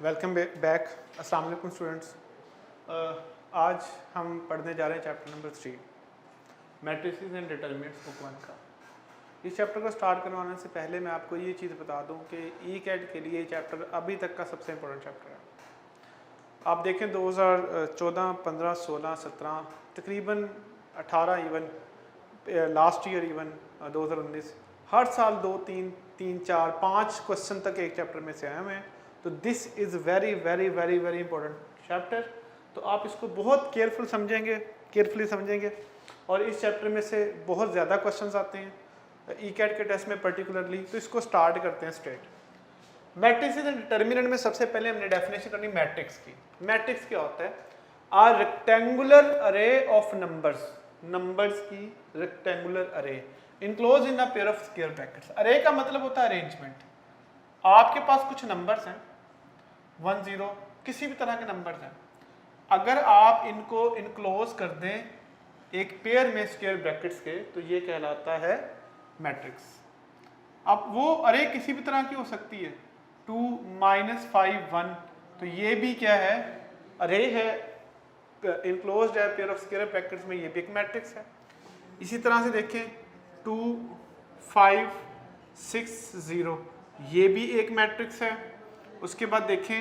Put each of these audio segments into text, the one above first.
Welcome back. अस्सलाम वालेकुम students. आज हम पढ़ने जा रहे हैं chapter number 3 matrices and determinants book 1 का। इस चैप्टर को स्टार्ट करवाने से पहले मैं आपको ये चीज़ बता दूं कि ई कैट के लिए ये चैप्टर अभी तक का सबसे इम्पोर्टेंट चैप्टर है। आप देखें 2014, 15, 16, 17 तकरीबन 18 इवन लास्ट ईयर इवन 2019 हर साल 2, 3, 3, 4, 5 क्वेश्चन तक एक चैप्टर में से आए हुए हैं। तो this is very very very very important chapter. तो आप इसको बहुत केयरफुली समझेंगे और इस चैप्टर में से बहुत ज़्यादा क्वेश्चंस आते हैं ई कैट के टेस्ट में पर्टिकुलरली। तो इसको स्टार्ट करते हैं स्ट्रेट। मैट्रिसेस एंड डिटरमिनेंट में सबसे पहले हमने डेफिनेशन करनी मैट्रिक्स की। मैट्रिक्स क्या होता है? आ रेक्टेंगुलर अरे ऑफ नंबर्स की रेक्टेंगुलर अरे enclose in a pair of square brackets. अरे का मतलब होता है अरेंजमेंट। आपके पास कुछ नंबर्स हैं 1, 0 किसी भी तरह के नंबर्स हैं, अगर आप इनको इनक्लोज कर दें एक पेयर में स्क्वायर ब्रैकेट्स के तो ये कहलाता है मैट्रिक्स। अब वो अरे किसी भी तरह की हो सकती है 2, -5, 1, तो ये भी क्या है? अरे है, इनक्लोज्ड है पेयर ऑफ स्क्वायर ब्रैकेट्स में, ये भी एक मैट्रिक्स है। इसी तरह से देखें 2, 5, 6, 0 ये भी एक मैट्रिक्स है। उसके बाद देखें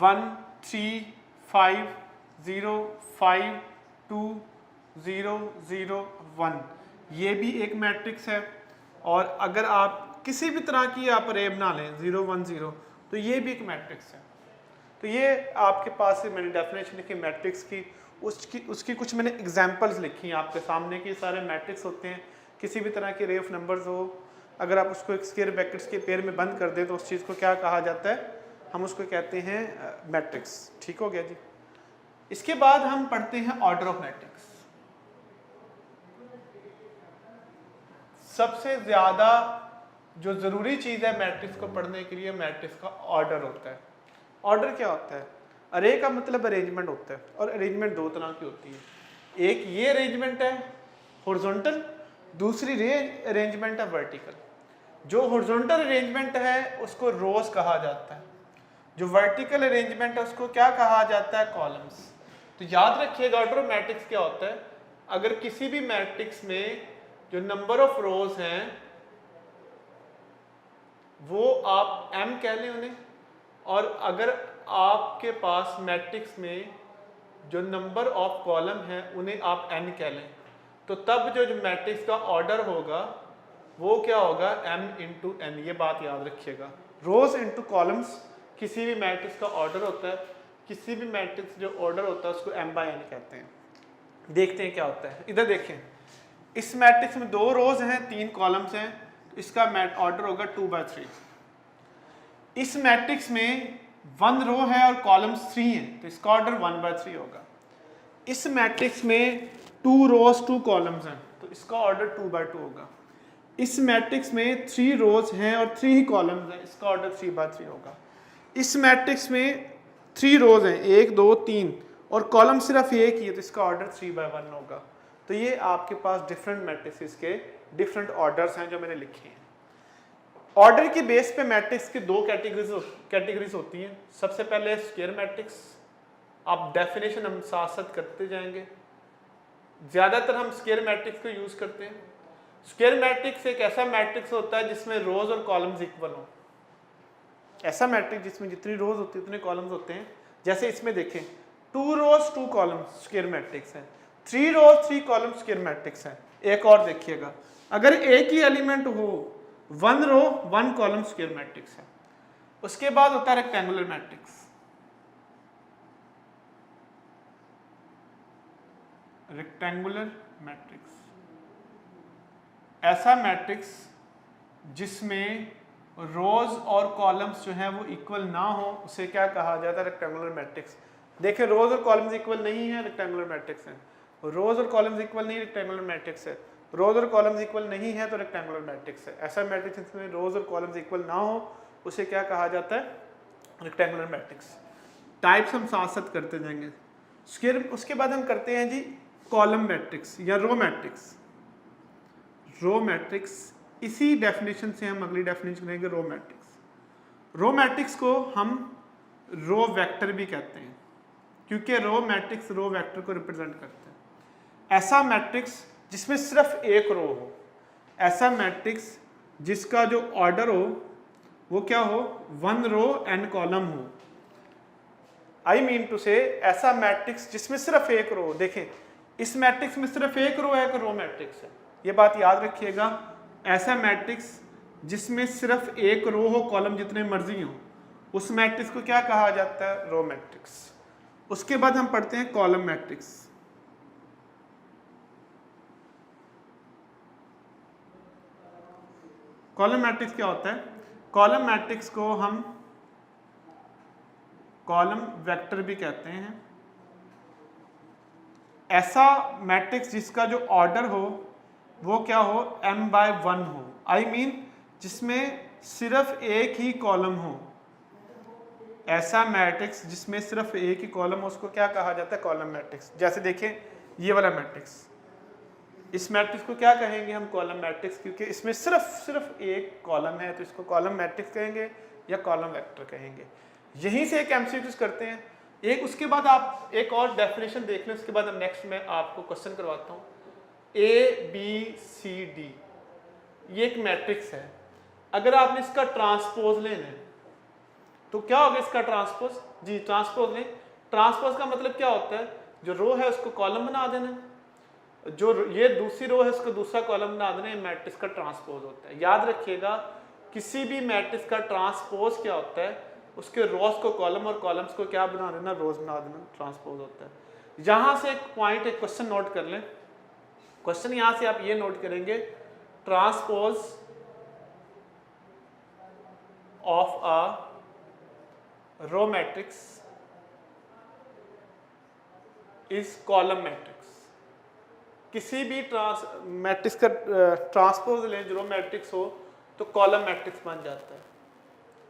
1, 3, 5, 0, 5, 2, 0, 0, 1 ये भी एक मैट्रिक्स है। और अगर आप किसी भी तरह की आप अरे बना लें 0, 1, 0 तो ये भी एक मैट्रिक्स है। तो ये आपके पास से मैंने डेफिनेशन लिखी मैट्रिक्स की, उसकी कुछ मैंने एग्जांपल्स लिखी हैं आपके सामने कि सारे मैट्रिक्स होते हैं। किसी भी तरह के रे ऑफ नंबर्स हो, अगर आप उसको एक स्क्वायर ब्रैकेट्स के पेयर में बंद कर दें तो उस चीज़ को क्या कहा जाता है? हम उसको कहते हैं मैट्रिक्स। ठीक हो गया जी। इसके बाद हम पढ़ते हैं ऑर्डर ऑफ मैट्रिक्स। सबसे ज़्यादा जो ज़रूरी चीज़ है मैट्रिक्स को पढ़ने के लिए, मैट्रिक्स का ऑर्डर होता है। ऑर्डर क्या होता है? अरे का मतलब अरेंजमेंट होता है, और अरेंजमेंट दो तरह की होती है। एक ये अरेंजमेंट है हॉरिजॉन्टल, दूसरी अरेंजमेंट है वर्टिकल। जो हॉरिजॉन्टल अरेंजमेंट है उसको रोज कहा जाता है, जो वर्टिकल अरेंजमेंट है उसको क्या कहा जाता है? कॉलम्स। तो याद रखिएगा ऑर्डर ऑफ मैट्रिक्स क्या होता है। अगर किसी भी मैट्रिक्स में जो नंबर ऑफ रोज हैं वो आप m कह लें उन्हें, और अगर आपके पास मैट्रिक्स में जो नंबर ऑफ कॉलम है उन्हें आप n कह लें, तो तब जो मैट्रिक्स का ऑर्डर होगा वो क्या होगा? m into n। ये बात याद रखिएगा, रोज इंटू कॉलम्स किसी भी मैट्रिक्स का ऑर्डर होता है। किसी भी मैट्रिक्स जो ऑर्डर होता है उसको m/n कहते हैं। देखते हैं क्या होता है। इधर देखें, इस मैट्रिक्स में 2 रोज हैं, 3 कॉलम्स हैं, तो इसका ऑर्डर होगा 2/3। इस मैट्रिक्स में 1 रो है और कॉलम्स 3 हैं, तो इसका ऑर्डर 1/3 होगा। इस मैट्रिक्स में 2 रोज 2 कॉलम्स हैं, तो इसका ऑर्डर 2/2 होगा। इस मैट्रिक्स में 3 रोज हैं और 3 ही कॉलम्स हैं, इसका ऑर्डर 3/3 होगा। इस मैट्रिक्स में 3 रोज हैं, 1, 2, 3 और कॉलम सिर्फ एक ही है, तो इसका ऑर्डर 3/1 होगा। तो ये आपके पास डिफरेंट मैट्रिक्स के डिफरेंट ऑर्डर्स हैं जो मैंने लिखे हैं। ऑर्डर की बेस पे मैट्रिक्स की 2 कैटेगरीज होती हैं। सबसे पहले स्क्वायर मैट्रिक्स, आप डेफिनेशन हम साथ साथ करते जाएंगे। ज़्यादातर हम स्क्वायर मैट्रिक्स को यूज़ करते हैं। स्क्वायर मैट्रिक्स एक ऐसा मैट्रिक्स होता है जिसमें रोज और कॉलम्स इक्वल हो। ऐसा मैट्रिक्स जिसमें जितनी रोज होती है उतने कॉलम्स होते हैं। जैसे इसमें देखें 2 रोज 2 कॉलम्स स्क्वायर मैट्रिक्स है, 3 रोज 3 कॉलम्स स्क्वायर मैट्रिक्स है। एक और देखिएगा, अगर एक ही एलिमेंट हो 1 रो 1 कॉलम स्क्वायर मैट्रिक्स है। उसके बाद होता है रेक्टेंगुलर मैट्रिक्स। रेक्टेंगुलर मैट्रिक्स ऐसा मैट्रिक्स जिसमें रोज और कॉलम्स जो हैं वो इक्वल ना हो, उसे क्या कहा जाता है? Rectangular matrix. देखें रोज और कॉलम्स इक्वल नहीं है, रेक्टेंगुलर मैट्रिक्स है। रोज और कॉलम्स इक्वल नहीं, रेक्टेंगुलर मैट्रिक्स है। रोज और कॉलम्स इक्वल नहीं है तो रेक्टेंगुलर मैट्रिक्स है। ऐसा मैट्रिक्स जिसमें रोज और कॉलम्स इक्वल ना हो उसे क्या कहा जाता है? Rectangular matrix. टाइप्स हम साथ साथ करते जाएंगे। उसके बाद हम करते हैं जी कॉलम मैट्रिक्स या रो मैट्रिक्स। रो मैट्रिक्स इसी डेफिनेशन से हम अगली डेफिनेशन करेंगे रो मैट्रिक्स। रो मैट्रिक्स को हम रो वेक्टर भी कहते हैं, क्योंकि रो मैट्रिक्स रो वेक्टर को रिप्रेजेंट करते हैं। ऐसा मैट्रिक्स जिसमें सिर्फ एक रो हो, ऐसा मैट्रिक्स जिसका जो ऑर्डर हो वो क्या हो, 1 रो एंड कॉलम हो। आई मीन टू से ऐसा मैट्रिक्स जिसमें सिर्फ एक रो हो। देखें, इस मैट्रिक्स में सिर्फ एक रो है, एक रो मैट्रिक्स है, ये बात याद रखिएगा। ऐसा मैट्रिक्स जिसमें सिर्फ एक रो हो, कॉलम जितने मर्जी हो, उस मैट्रिक्स को क्या कहा जाता है, रो मैट्रिक्स। उसके बाद हम पढ़ते हैं कॉलम मैट्रिक्स। कॉलम मैट्रिक्स क्या होता है, कॉलम मैट्रिक्स को हम कॉलम वेक्टर भी कहते हैं। ऐसा मैट्रिक्स जिसका जो ऑर्डर हो वो क्या हो, m/1 हो। आई मीन जिसमें सिर्फ एक ही कॉलम हो। ऐसा मैट्रिक्स जिसमें सिर्फ एक ही कॉलम हो उसको क्या कहा जाता है, कॉलम मैट्रिक्स। जैसे देखें ये वाला मैट्रिक्स, इस मैट्रिक्स को क्या कहेंगे हम, कॉलम मैट्रिक्स, क्योंकि इसमें सिर्फ एक कॉलम है, तो इसको कॉलम मैट्रिक्स कहेंगे या कॉलम वेक्टर कहेंगे। यहीं से एक एमसीक्यूज करते हैं एक, उसके बाद आप एक और डेफिनेशन देख लें, उसके बाद हम नेक्स्ट में आपको क्वेश्चन करवाता हूँ। ABCD ये एक मैट्रिक्स है, अगर आपने इसका ट्रांसपोज लेना है तो क्या होगा इसका ट्रांसपोज, जी ट्रांसपोज लें। ट्रांसपोज का मतलब क्या होता है, जो रो है उसको कॉलम बना देना, जो ये दूसरी रो है उसको दूसरा कॉलम बना देना, ये मैट्रिक्स का ट्रांसपोज होता है। याद रखिएगा, किसी भी मैट्रिक्स का ट्रांसपोज क्या होता है, उसके रोज को कॉलम और कॉलम्स को क्या बना देना, रोज बना देना, ट्रांसपोज होता है। यहां से एक पॉइंट, एक क्वेश्चन नोट कर लें। क्वेश्चन यहां से आप ये नोट करेंगे, transpose of a row matrix is column matrix. किसी भी मैट्रिक्स का ट्रांसपोज लें जो रो मैट्रिक्स हो तो कॉलम मैट्रिक्स बन जाता है,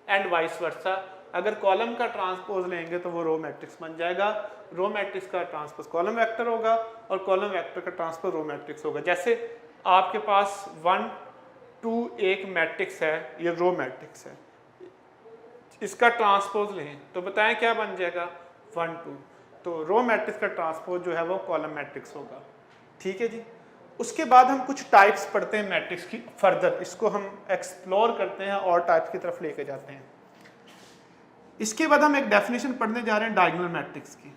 एंड वाइस वर्सा। अगर कॉलम का ट्रांसपोज लेंगे तो वो रो मैट्रिक्स बन जाएगा। रो मैट्रिक्स का ट्रांसपोज कॉलम वेक्टर होगा और कॉलम वेक्टर का ट्रांसपोज रो मैट्रिक्स होगा। जैसे आपके पास 1 2 एक मैट्रिक्स है, ये रो मैट्रिक्स है, इसका ट्रांसपोज लें तो बताएं क्या बन जाएगा, 1 2। तो रो मैट्रिक्स का ट्रांसपोज जो है वो कॉलम मैट्रिक्स होगा। ठीक है जी। उसके बाद हम कुछ टाइप्स पढ़ते हैं मैट्रिक्स की फर्दर, इसको हम एक्सप्लोर करते हैं और टाइप्स की तरफ लेके जाते हैं। इसके बाद हम एक डेफिनेशन पढ़ने जा रहे हैं डायगोनल मैट्रिक्स की।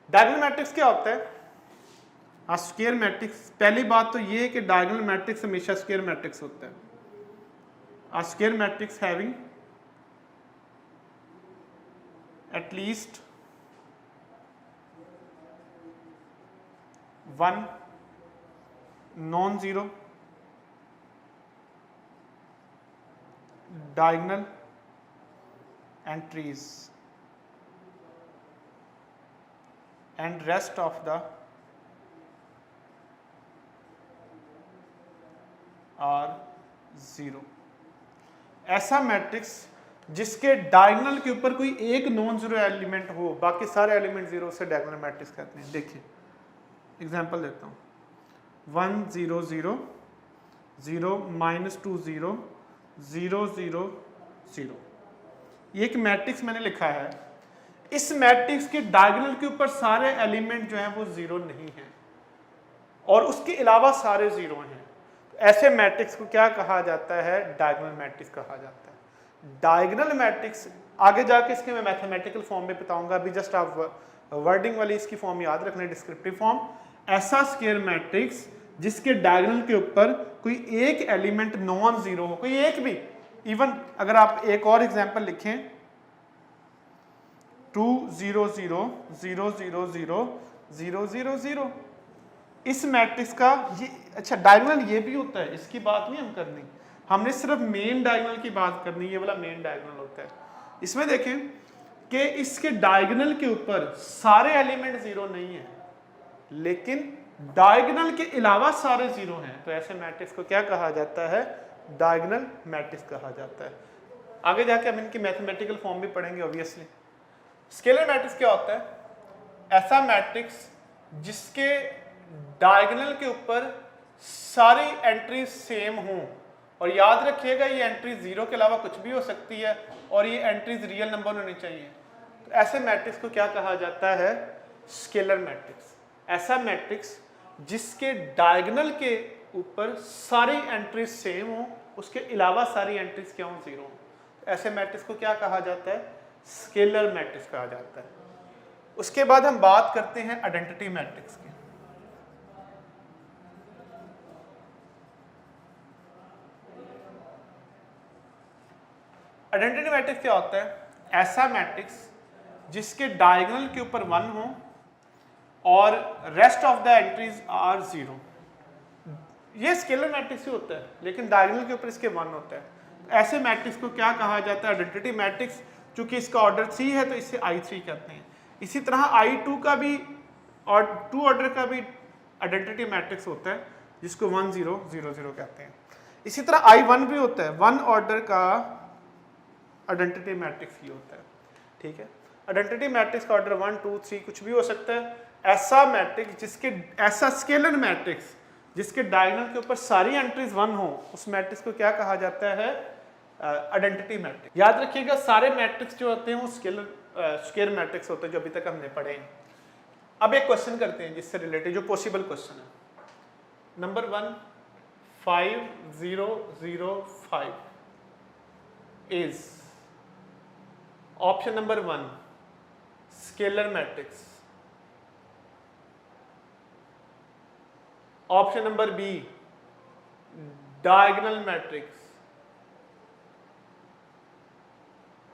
डायगोनल मैट्रिक्स क्या होता है, स्क्वायर मैट्रिक्स। पहली बात तो ये है कि डायगोनल मैट्रिक्स हमेशा स्क्वायर मैट्रिक्स होता है। Square matrix having at least one non-zero diagonal entries and rest of the are zero। ऐसा मैट्रिक्स जिसके डायगोनल के ऊपर कोई एक नॉन जीरो एलिमेंट हो, बाकी सारे एलिमेंट जीरो, से डायगोनल मैट्रिक्स कहते हैं। देखिए एग्जांपल देता हूँ, 1 0 0 0 -2 0 0 0 0। ये एक मैट्रिक्स मैंने लिखा है। इस मैट्रिक्स के डायगोनल के ऊपर सारे एलिमेंट जो हैं वो जीरो नहीं हैं और उसके अलावा सारे जीरो हैं। ऐसे मैट्रिक्स को क्या कहा जाता है, डायगोनल मैट्रिक्स कहा जाता है। डायगोनल मैट्रिक्स आगे जाके इसके मैं मैथमेटिकल फॉर्म में बताऊंगा, अभी जस्ट आप वर्डिंग वाली इसकी फॉर्म याद रखना, डिस्क्रिप्टिव फॉर्म। ऐसा स्क्वायर मैट्रिक्स जिसके डायगोनल के ऊपर कोई एक एलिमेंट नॉन जीरो हो, कोई एक भी। इवन अगर आप एक और एग्जांपल लिखें, 2 0 0 0 0 0 0 0 0, इस मैट्रिक्स का ये, अच्छा डायगोनल ये भी होता है, इसकी बात नहीं हम करनी, हमने सिर्फ मेन डायगोनल की बात करनी, ये वाला मेन डायगोनल होता है। इसमें देखें कि इसके डायगोनल के ऊपर सारे एलिमेंट जीरो नहीं है लेकिन डायगोनल के अलावा सारे जीरो हैं, तो ऐसे मैट्रिक्स को क्या कहा जाता है, डायगोनल मैट्रिक्स कहा जाता है। आगे जाके हम इनकी मैथमेटिकल फॉर्म भी पढ़ेंगे ऑब्वियसली। स्केलर मैट्रिक्स क्या होता है, ऐसा मैट्रिक्स जिसके डायगोनल के ऊपर सारी एंट्री सेम हों, और याद रखिएगा ये एंट्री 0 के अलावा कुछ भी हो सकती है, और ये एंट्रीज रियल नंबर होनी चाहिए। तो ऐसे मैट्रिक्स को क्या कहा जाता है? Scalar matrix. ऐसा मैट्रिक्स जिसके डायगोनल के ऊपर सारी एंट्रीज सेम हो, उसके अलावा सारी एंट्रीज क्या हो? 0 हो। तो ऐसे मैट्रिक्स को क्या कहा जाता है? स्केलर मैट्रिक्स कहा जाता है। उसके बाद हम बात करते हैं आइडेंटिटी मैट्रिक्स की। आइडेंटिटी मैट्रिक्स क्या होता है? ऐसा मैट्रिक्स जिसके डायगोनल के ऊपर 1 हो और rest of the entries are 0। ये स्केलर मैट्रिक्स ही होता है, लेकिन डायगोनल के ऊपर इसके 1 होता है। तो ऐसे मैट्रिक्स को क्या कहा जाता है? Identity matrix. चूंकि इसका ऑर्डर 3 है तो इसे I3 कहते हैं। इसी तरह I2 का भी और 2 ऑर्डर का भी आइडेंटिटी मैट्रिक्स होता है, जिसको 1 0 0 0 कहते हैं। इसी तरह I1 भी होता है, 1 ऑर्डर का आइडेंटिटी मैट्रिक्स ही होता है। ठीक है, आइडेंटिटी मैट्रिक्स का ऑर्डर 1 2 3 कुछ भी हो सकता है। ऐसा मैट्रिक्स जिसके, ऐसा स्केलर मैट्रिक्स जिसके डायगोनल के ऊपर सारी एंट्रीज 1 हो, उस मैट्रिक्स को क्या कहा जाता है? Identity matrix. याद रखिएगा सारे मैट्रिक्स जो होते हैं वो स्केलर मैट्रिक्स होते हैं, जो अभी तक हमने पढ़े हैं। अब एक क्वेश्चन करते हैं जिससे रिलेटेड, जो पॉसिबल क्वेश्चन है। Number 1 5 0 0 5 is option number 1 scalar matrix, option number B diagonal matrix,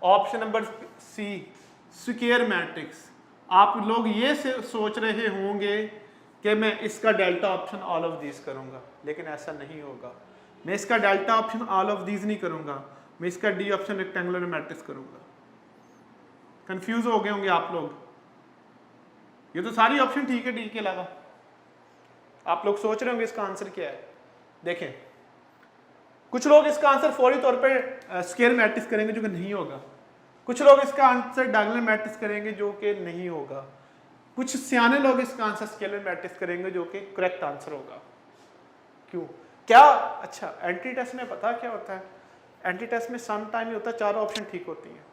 option number C square matrix. आप लोग ये सोच रहे होंगे कि मैं इसका delta option all of these करूंगा, लेकिन ऐसा नहीं होगा। मैं इसका delta option all of these नहीं करूंगा, मैं इसका डी ऑप्शन रेक्टेंगुलर मैट्रिक्स करूंगा। कंफ्यूज हो गए होंगे आप लोग। ये तो सारी ऑप्शन ठीक है डी के अलावा। आप लोग सोच रहे होंगे इसका आंसर क्या है। देखें, कुछ लोग इसका आंसर फौरी तौर पे स्क्वायर मैट्रिक्स करेंगे, जो कि नहीं होगा। कुछ लोग इसका आंसर डायगोनल मैट्रिक्स करेंगे, जो कि नहीं होगा। कुछ सियाने लोग इसका आंसर स्केलर मैट्रिक्स करेंगे, जो कि करेक्ट आंसर होगा। क्यों? क्या? अच्छा, एंट्री टेस्ट में पता क्या होता है? एंट्री टेस्ट में सम टाइम ये होता है चारों ऑप्शन ठीक होती हैं।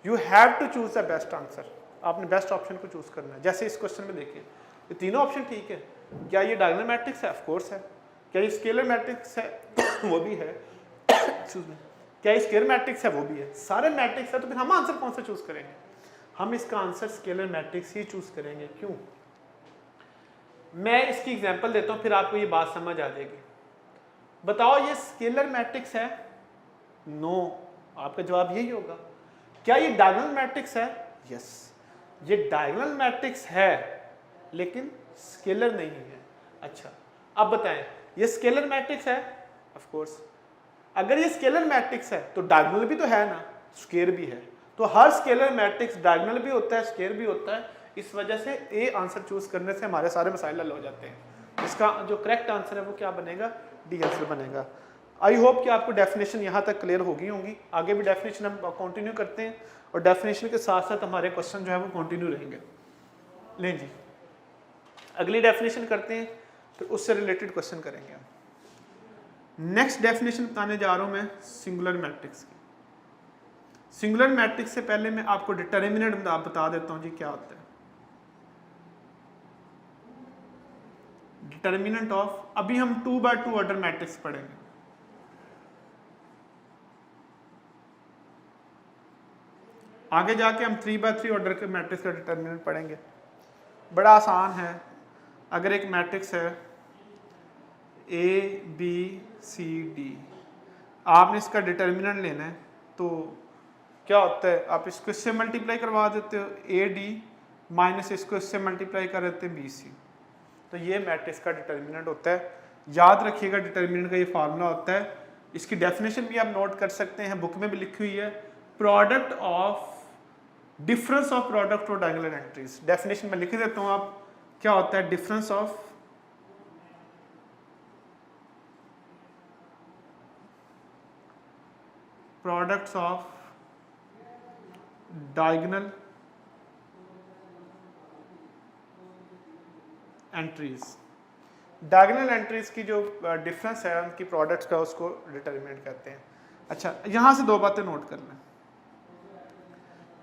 You have to choose the best answer. आपने बेस्ट ऑप्शन को चूज करना है। जैसे इस क्वेश्चन में देखिए, ये तीनों ऑप्शन ठीक है। क्या ये डायगोनल मैट्रिक्स है? ऑफ कोर्स है। क्या ये स्केलर मैट्रिक्स है? वो भी है। Excuse me. क्या ये स्क्वायर मैट्रिक्स है? वो भी है। सारे मैट्रिक्स है, तो फिर हम आंसर कौन सा चूज करेंगे? हम इसका आंसर स्केलर मैट्रिक्स ही चूज करेंगे। क्यों? मैं इसकी एग्जांपल देता हूं, फिर आपको ये बात समझ आ जाएगी। बताओ ये स्केलर मैट्रिक्स है? नो। आपका जवाब यही होगा। क्या ये डायगोनल मैट्रिक्स है? यस, ये डायगोनल मैट्रिक्स है, लेकिन स्केलर नहीं है। अच्छा, अब बताएं, ये स्केलर मैट्रिक्स है? Of course. अगर ये स्केलर मैट्रिक्स है तो डायगोनल भी तो है ना, स्क्वायर भी है। तो हर स्केलर मैट्रिक्स डायगोनल भी होता है, स्क्वायर भी होता है। इस वजह से ए आंसर चूज करने से हमारे सारे मसाइल हल हो जाते हैं। इसका जो करेक्ट आंसर है वो क्या बनेगा? डी आंसर बनेगा। आई होप कि आपको डेफिनेशन यहाँ तक क्लियर होगी होंगी। आगे भी डेफिनेशन हम कंटिन्यू करते हैं, और डेफिनेशन के साथ साथ हमारे क्वेश्चन जो है वो कंटिन्यू रहेंगे। लें जी, अगली डेफिनेशन करते हैं, फिर उससे रिलेटेड क्वेश्चन करेंगे हम। नेक्स्ट डेफिनेशन बताने जा रहा हूं मैं सिंगुलर मैट्रिक्स की। सिंगुलर मैट्रिक्स से पहले मैं आपको डिटर्मिनेंट बता देता हूं जी क्या होता है। डिटर्मिनेंट ऑफ, अभी हम 2x2 ऑर्डर मैट्रिक्स पढ़ेंगे। आगे जाके हम 3x3 ऑर्डर के मैट्रिक्स का डिटर्मिनेंट पढ़ेंगे। बड़ा आसान है। अगर एक मैट्रिक्स है A B C D, आपने इसका डिटर्मिनेंट लेना है, तो क्या होता है? आप इसको इससे मल्टीप्लाई करवा देते हो, AD माइनस इसको इससे मल्टीप्लाई कर देते हैं BC। तो ये मैट्रिक्स का डिटर्मिनेंट होता है। याद रखिएगा डिटर्मिनेंट का ये फार्मूला होता है। इसकी डेफिनेशन भी आप नोट कर सकते हैं, बुक में भी लिखी हुई है। Product of difference of product और डायगोनल एंट्रीज। डेफिनेशन में लिख देता हूँ, आप क्या होता है? Difference of products of diagonal entries. Diagonal entries की जो डिफरेंस है उनकी प्रोडक्ट्स का, उसको डिटर्मिनेंट कहते हैं। अच्छा, यहाँ से दो बातें नोट कर लें।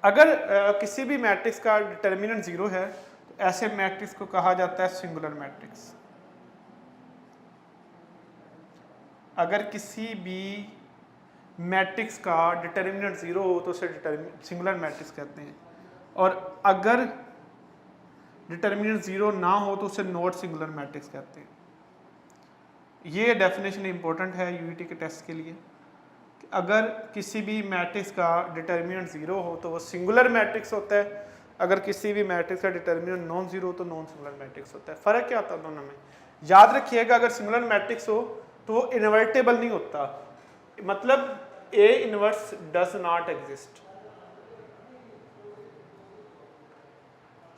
अगर किसी भी मैट्रिक्स का डिटर्मिनेंट जीरो है तो ऐसे मैट्रिक्स को कहा जाता है सिंगुलर मैट्रिक्स। अगर किसी भी मैट्रिक्स का डिटर्मिनेंट जीरो हो तो उसे सिंगुलर मैट्रिक्स कहते हैं, और अगर डिटर्मिनेंट जीरो ना हो तो उसे नॉट सिंगुलर मैट्रिक्स कहते हैं। ये डेफिनेशन इंपॉर्टेंट है यूईटी के टेस्ट के लिए। अगर किसी भी मैट्रिक्स का डिटर्मिनेंट जीरो हो तो वो सिंगुलर मैट्रिक्स होता है, अगर किसी भी मैट्रिक्स का डिटर्मिनेंट नॉन जीरो हो तो नॉन सिंगुलर मैट्रिक्स होता है। फर्क क्या होता है दोनों में? याद रखिएगा, अगर सिंगुलर मैट्रिक्स हो तो वो इन्वर्टेबल नहीं होता, मतलब A inverse does not exist.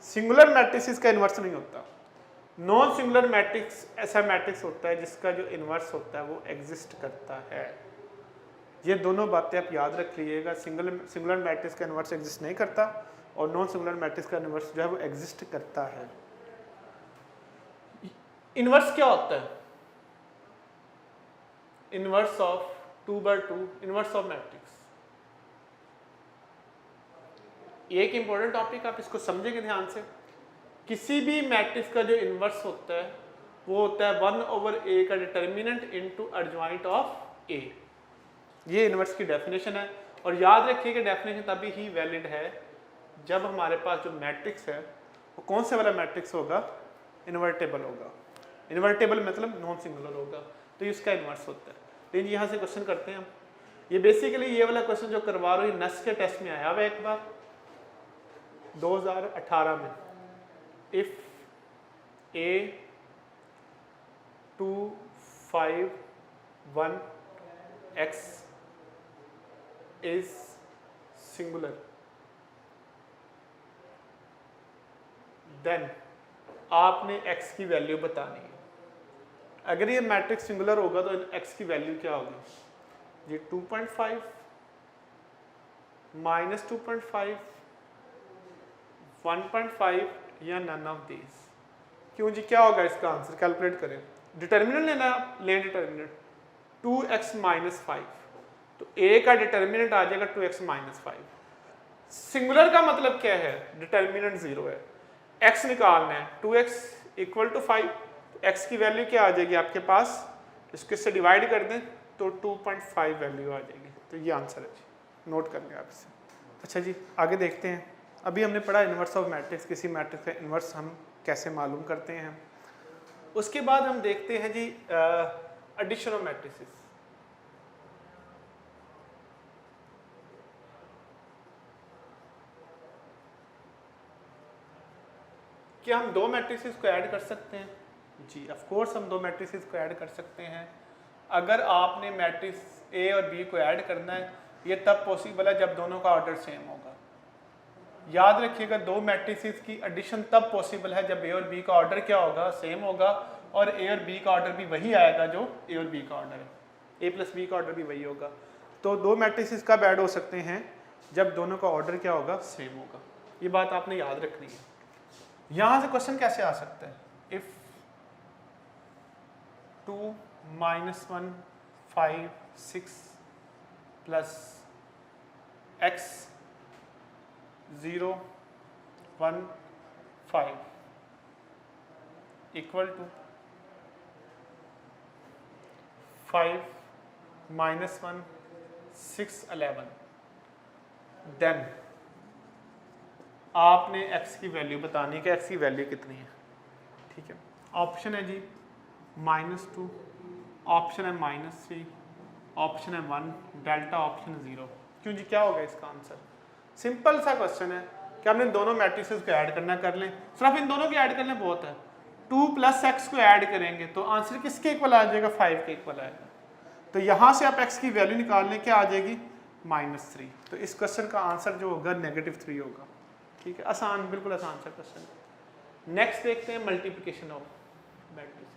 Singular matrix का इन्वर्स नहीं होता। नॉन सिंगुलर मैट्रिक्स ऐसा मैट्रिक्स होता है जिसका जो इन्वर्स होता है वो एग्जिस्ट करता है। ये दोनों बातें आप याद रख लीजिएगा, सिंगुलर मैट्रिक्स का इन्वर्स एग्जिस्ट नहीं करता और नॉन सिंगुलर मैट्रिक्स का इन्वर्स जो है वो एग्जिस्ट करता है। इन्वर्स क्या होता है? Inverse of 2/2, inverse of matrix. एक इंपॉर्टेंट टॉपिक, आप इसको समझेंगे ध्यान से। किसी भी मैट्रिक्स का जो इन्वर्स होता है वो होता है 1/a का determinant into adjoint of a। ये इन्वर्स की डेफिनेशन है, और याद रखिए कि डेफिनेशन तभी ही वैलिड है जब हमारे पास जो मैट्रिक्स है वो कौन से वाला मैट्रिक्स होगा? इन्वर्टेबल होगा। इन्वर्टेबल मतलब नॉन सिंगुलर होगा, तो इसका इन्वर्स होता है। लेकिन यहाँ से क्वेश्चन करते हैं हम। ये बेसिकली ये वाला क्वेश्चन जो करवा रहे हो नस के टेस्ट में आया हुआ एक बार 2018 में। If a 2 5 1 x is singular, then आपने x की वैल्यू बतानी है। अगर ये मैट्रिक्स सिंगुलर होगा तो x की वैल्यू क्या होगी? ये 2.5 माइनस 2.5 1.5 या नन ऑफ दीज। क्यों जी, क्या होगा इसका आंसर? कैलकुलेट करें। डिटर्मिनेंट लेना, ले डिटर्मिनेंट 2x माइनस 5, तो a का डिटर्मिनेंट आ जाएगा 2x माइनस 5। सिंगुलर का मतलब क्या है? डिटर्मिनेंट जीरो है, x निकालना है, 2x इक्वल टू 5, x की वैल्यू क्या आ जाएगी आपके पास? इसको इससे डिवाइड कर दें तो 2.5 वैल्यू आ जाएगी। तो ये आंसर है जी, नोट कर लें आप इसे। अच्छा जी, आगे देखते हैं। अभी हमने पढ़ा इन्वर्स ऑफ मैट्रिक्स, किसी मैट्रिक्स का इन्वर्स हम कैसे मालूम करते हैं। उसके बाद हम देखते हैं जी एडिशन ऑफ मैट्रिसेस। क्या हम दो मैट्रिसेस को ऐड कर सकते हैं? जी ऑफ कोर्स, हम दो मैट्रिसेस को ऐड कर सकते हैं। अगर आपने मैट्रिक्स ए और बी को ऐड करना है, ये तब पॉसिबल है जब दोनों का ऑर्डर सेम होगा। याद रखिएगा, दो मैट्रिसेस की एडिशन तब पॉसिबल है जब ए और बी का ऑर्डर क्या होगा? सेम होगा, और ए और बी का ऑर्डर भी वही आएगा जो ए और बी का ऑर्डर है। ए प्लस बी का ऑर्डर भी वही होगा। तो दो मैट्रिसेस कब ऐड हो सकते हैं? जब दोनों का ऑर्डर क्या होगा? सेम होगा। ये बात आपने याद रखनी है। यहाँ से क्वेश्चन कैसे आ सकता है? If 2 minus 1 5 6 plus x 0 1 5 equal to 5 minus 1 6 11, then आपने x की वैल्यू बतानी है कि x की वैल्यू कितनी है। ठीक है, ऑप्शन है जी -2, ऑप्शन है -3, ऑप्शन है 1, डेल्टा ऑप्शन 0। क्यों जी, क्या होगा इसका आंसर? सिंपल सा क्वेश्चन है कि हमने दोनों मैट्रिसेस को ऐड करना, कर लें। सिर्फ इन दोनों को ऐड करने बहुत है। 2 प्लस x को ऐड करेंगे तो आंसर किसके इक्वल आ जाएगा? 5 के इक्वल आएगा। तो यहाँ से आप x की वैल्यू निकालने क्या आ जाएगी? -3। तो इस क्वेश्चन का आंसर जो होगा -3 होगा। ठीक है, आसान, बिल्कुल आसान सा क्वेश्चन। नेक्स्ट देखते हैं मल्टीप्लिकेशन ऑफ मैट्रिसेस।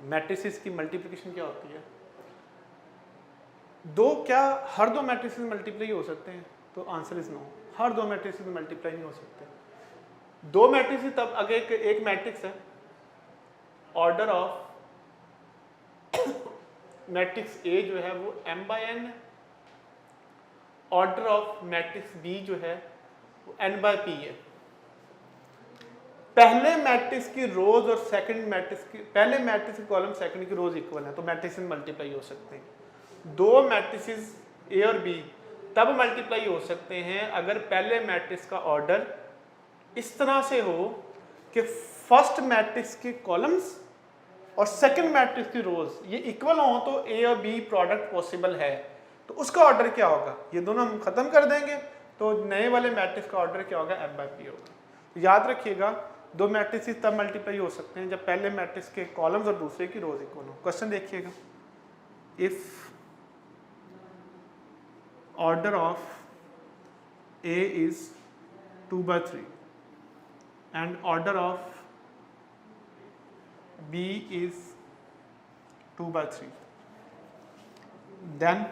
मैट्रिसेस की मल्टीप्लिकेशन क्या होती है? दो क्या हर दो मैट्रिसेस मल्टीप्लाई हो सकते हैं? तो आंसर इज नो, हर दो मैट्रिसेस मल्टीप्लाई नहीं हो सकते। दो मैट्रिसेस तब अगर एक मैट्रिक्स है ऑर्डर ऑफ मैट्रिक्स ए जो है वो m/n, order of matrix B जो है वो n/p है। पहले मैट्रिक्स की रोज और सेकंड मैट्रिक्स की, पहले मैट्रिक्स की कॉलम सेकंड की रोज इक्वल है तो मैट्रिक्स मल्टीप्लाई हो सकते हैं। दो मैट्रिसेस ए और बी तब मल्टीप्लाई हो सकते हैं अगर पहले मैट्रिक्स का ऑर्डर इस तरह से हो कि फर्स्ट मैट्रिक्स के कॉलम्स और सेकंड मैट्रिक्स की रोज ये इक्वल हो, तो ए और बी प्रोडक्ट पॉसिबल है। तो उसका ऑर्डर क्या होगा? ये दोनों हम खत्म कर देंगे तो नए वाले मैट्रिक्स का ऑर्डर क्या होगा? m/p होगा। तो याद रखिएगा दो मैट्रिक्स तब मल्टीप्लाई हो सकते हैं जब पहले मैट्रिक्स के कॉलम्स और दूसरे की रोज इक्वल हो। क्वेश्चन देखिएगा, if order of A is 2/3 and order of B is 2/3, then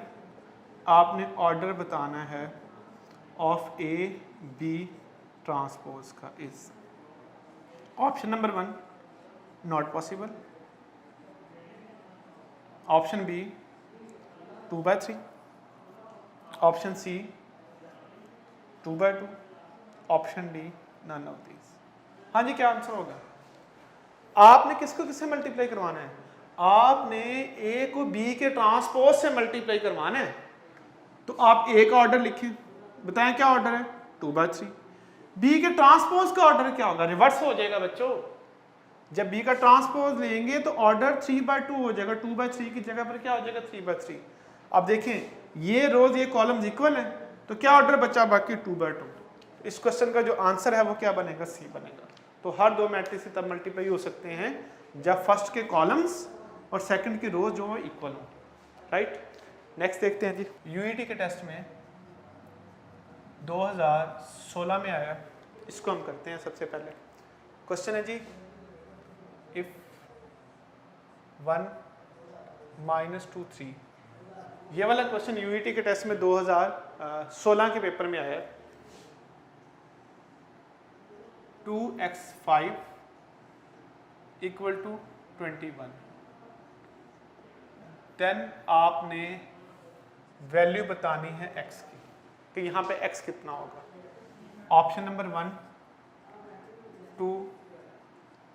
आपने ऑर्डर बताना है ऑफ A B ट्रांसपोज का is option number 1 not possible, option B 2/3, option C 2/2, option D none of these. हाँ जी, क्या answer होगा? आपने किसको किससे मल्टीप्लाई करवाना है? आपने ए को बी के ट्रांसपोज से मल्टीप्लाई करवाना है। तो आप ए का ऑर्डर लिखें, बताएं क्या ऑर्डर है? 2/3। बी के ट्रांसपोज का ऑर्डर क्या होगा? रिवर्स हो जाएगा बच्चों। जब बी का ट्रांसपोज लेंगे तो ऑर्डर 3/2 हो जाएगा, 2/3 की जगह पर क्या हो जाएगा? 3/3। अब देखें ये रोज ये कॉलम्स इक्वल है तो क्या ऑर्डर बचा बाकी? 2/2। इस क्वेश्चन का जो आंसर है वो क्या बनेगा? सी बनेगा। तो हर दो मैट्रिक्स तब मल्टीप्लाई हो सकते हैं जब फर्स्ट के कॉलम्स और सेकंड की रोज जो इक्वल हो। राइट, नेक्स्ट देखते हैं जी। यूईटी के टेस्ट में 2016 में आया, इसको हम करते हैं। सबसे पहले क्वेश्चन है जी, इफ 1 - 2 3, ये वाला क्वेश्चन यूईटी के टेस्ट में 2016 के पेपर में आया। 2x5 इक्वल टू 21, देन आपने वैल्यू बतानी है x की कि यहाँ पे x कितना होगा। Option number 1 2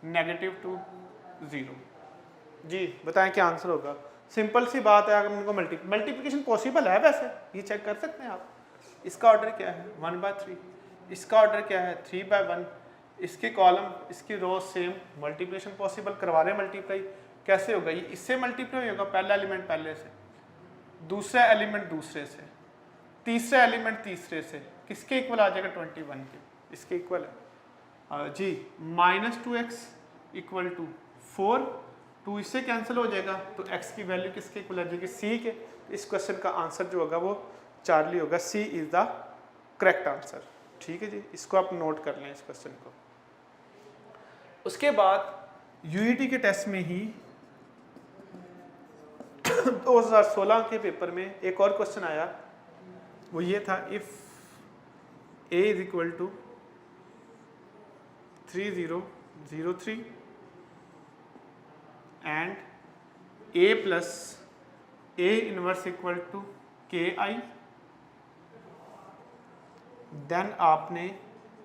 -2 0। जी बताएं क्या आंसर होगा? सिंपल सी बात है, अगर इनको मल्टीप्लिकेशन पॉसिबल है, वैसे ये चेक कर सकते हैं आप। इसका ऑर्डर क्या है? 1/3। इसका ऑर्डर क्या है? 3/1। इसके कॉलम इसकी रो सेम, मल्टीप्लिकेशन पॉसिबल, करवा रहे मल्टीप्लाई। कैसे होगा? ये इससे मल्टीप्लाई होगा, पहला एलिमेंट पहले से, दूसरा एलिमेंट दूसरे से, तीसरा एलिमेंट तीसरे से। किसके इक्वल आ जाएगा? 21 के, इसके इक्वल है जी। -2x इक्वल टू 4, 2 इससे कैंसिल हो जाएगा तो x की वैल्यू किसके इक्वल आ जाएगी? c के। इस क्वेश्चन का आंसर जो होगा वो चार्ली होगा। c is the correct answer. ठीक है जी, इसको आप नोट कर लें इस क्वेश्चन को। उसके बाद यूईटी के टेस्ट में ही 2016 के पेपर में एक और क्वेश्चन आया, वो ये था, if a is equal to 3003 and a plus a inverse equal to ki, then आपने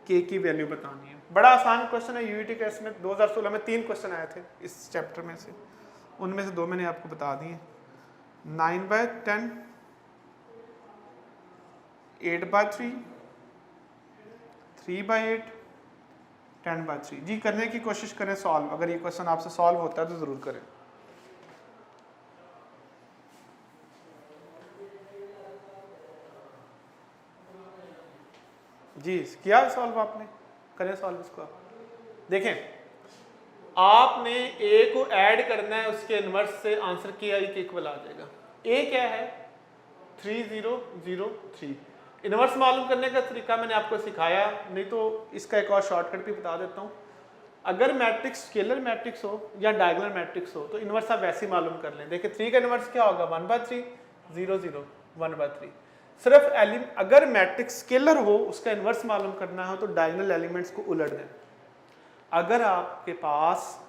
k की वैल्यू बतानी है। बड़ा आसान क्वेश्चन है। यूईटी के इसमें 2016 में 3 क्वेश्चन आए थे इस चैप्टर में से, उनमें से 2 मैंने आपको बता दिए। 9/10, 8/3, 3/8, 10/3। जी करने की कोशिश करें सॉल्व। अगर ये क्वेश्चन आपसे सॉल्व होता है तो ज़रूर करें। जी किया सॉल्व आपने? करें सॉल्व इसको आप। देखें, आपने a को ऐड करना है उसके इनवर्स से, आंसर ki के इक्वल आ जाएगा। a क्या है? 3003। इनवर्स मालूम करने का तरीका मैंने आपको सिखाया, नहीं तो इसका एक और शॉर्टकट भी बता देता हूँ। अगर मैट्रिक्स स्केलर मैट्रिक्स हो या डायगोनल मैट्रिक्स हो तो इनवर्स आप वैसे ही मालूम कर लें। देखिए 3 का इनवर्स क्या होगा? 1/3, 0 0 1/3। सिर्फ अगर मैट्रिक्स स्केलर हो उसका इन्वर्स मालूम करना हो तो डायगोनल एलिमेंट्स को उलट दें। अगर आपके पास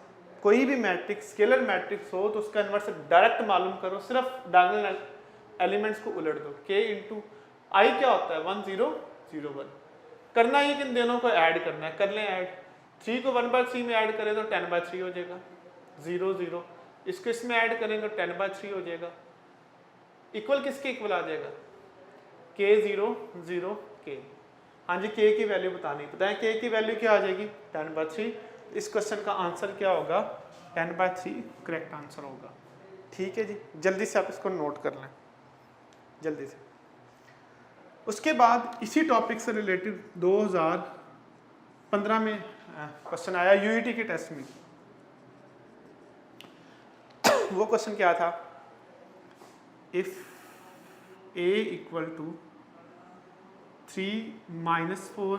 कोई भी मैट्रिक्स स्केलर मैट्रिक्स हो तो उसका इन्वर्स डायरेक्ट मालूम करो, सिर्फ डायगोनल एलिमेंट्स को उलट दो। k इंटू आई क्या होता है 1 0 0 1। करना ये किन दोनों को ऐड करना है, कर लें ऐड। 3 को 1/3 में ऐड करें तो 10/3 हो जाएगा, 0 0। इसको इसमें ऐड करेंगे तो 10/3 हो जाएगा। इक्वल किसके इक्वल आ जाएगा, k 0 0 k। हाँ जी, k की वैल्यू बतानी, बताएं k की वैल्यू क्या आ जाएगी 10/3। इस क्वेश्चन का आंसर क्या होगा 10/3 करेक्ट आंसर होगा। ठीक है जी, जल्दी से आप इसको नोट कर लें जल्दी से। उसके बाद इसी टॉपिक से रिलेटेड 2015 में क्वेश्चन आया यूईटी के टेस्ट में। वो क्वेश्चन क्या था, if a equal to 3 - 4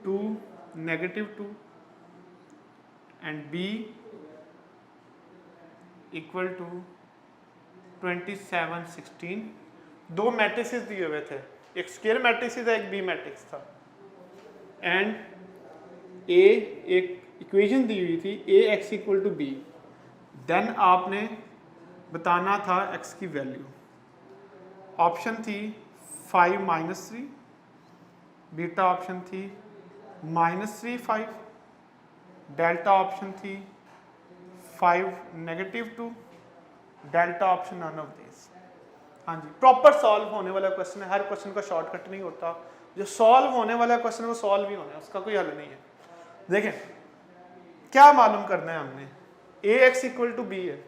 2 -2 and b equal to 27 16। दो मैट्रिसेस दिए हुए थे, एक स्केलर मैट्रिक्स था एक बी मैट्रिक्स था, एंड a एक इक्वेशन दी हुई थी ax equal to B. Then आपने बताना था x की वैल्यू। ऑप्शन थी 5 - 3, बीटा ऑप्शन थी -3 5, डेल्टा ऑप्शन थी 5 -2, delta option none of this. हाँ जी, प्रॉपर सॉल्व होने वाला क्वेश्चन है, हर क्वेश्चन का शॉर्टकट नहीं होता। जो सॉल्व होने वाला क्वेश्चन है वो सॉल्व ही होना है, उसका कोई हल नहीं है। देखें क्या मालूम करना है हमने, ax इक्वल टू बी है,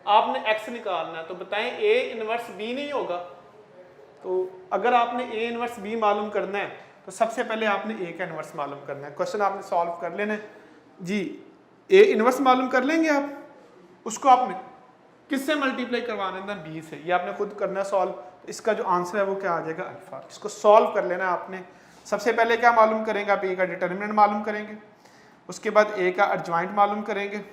आपने x निकालना है तो बताएं a इनवर्स b नहीं होगा। तो अगर आपने a इनवर्स b मालूम करना है तो सबसे पहले आपने a का इनवर्स मालूम करना है। क्वेश्चन आपने सॉल्व कर लेना है जी, a इनवर्स मालूम कर लेंगे आप, उसको आपने किससे मल्टीप्लाई करवाना है, b से। ये आपने खुद करना है सॉल्व। तो इसका जो आंसर है वो क्या आ जाएगा अल्फा। इसको सॉल्व कर लेना है आपने। सबसे पहले क्या मालूम करेंगे आप, a का डिटर्मिनेंट मालूम करेंगे, उसके बाद a का एडजॉइंट मालूम करेंगे,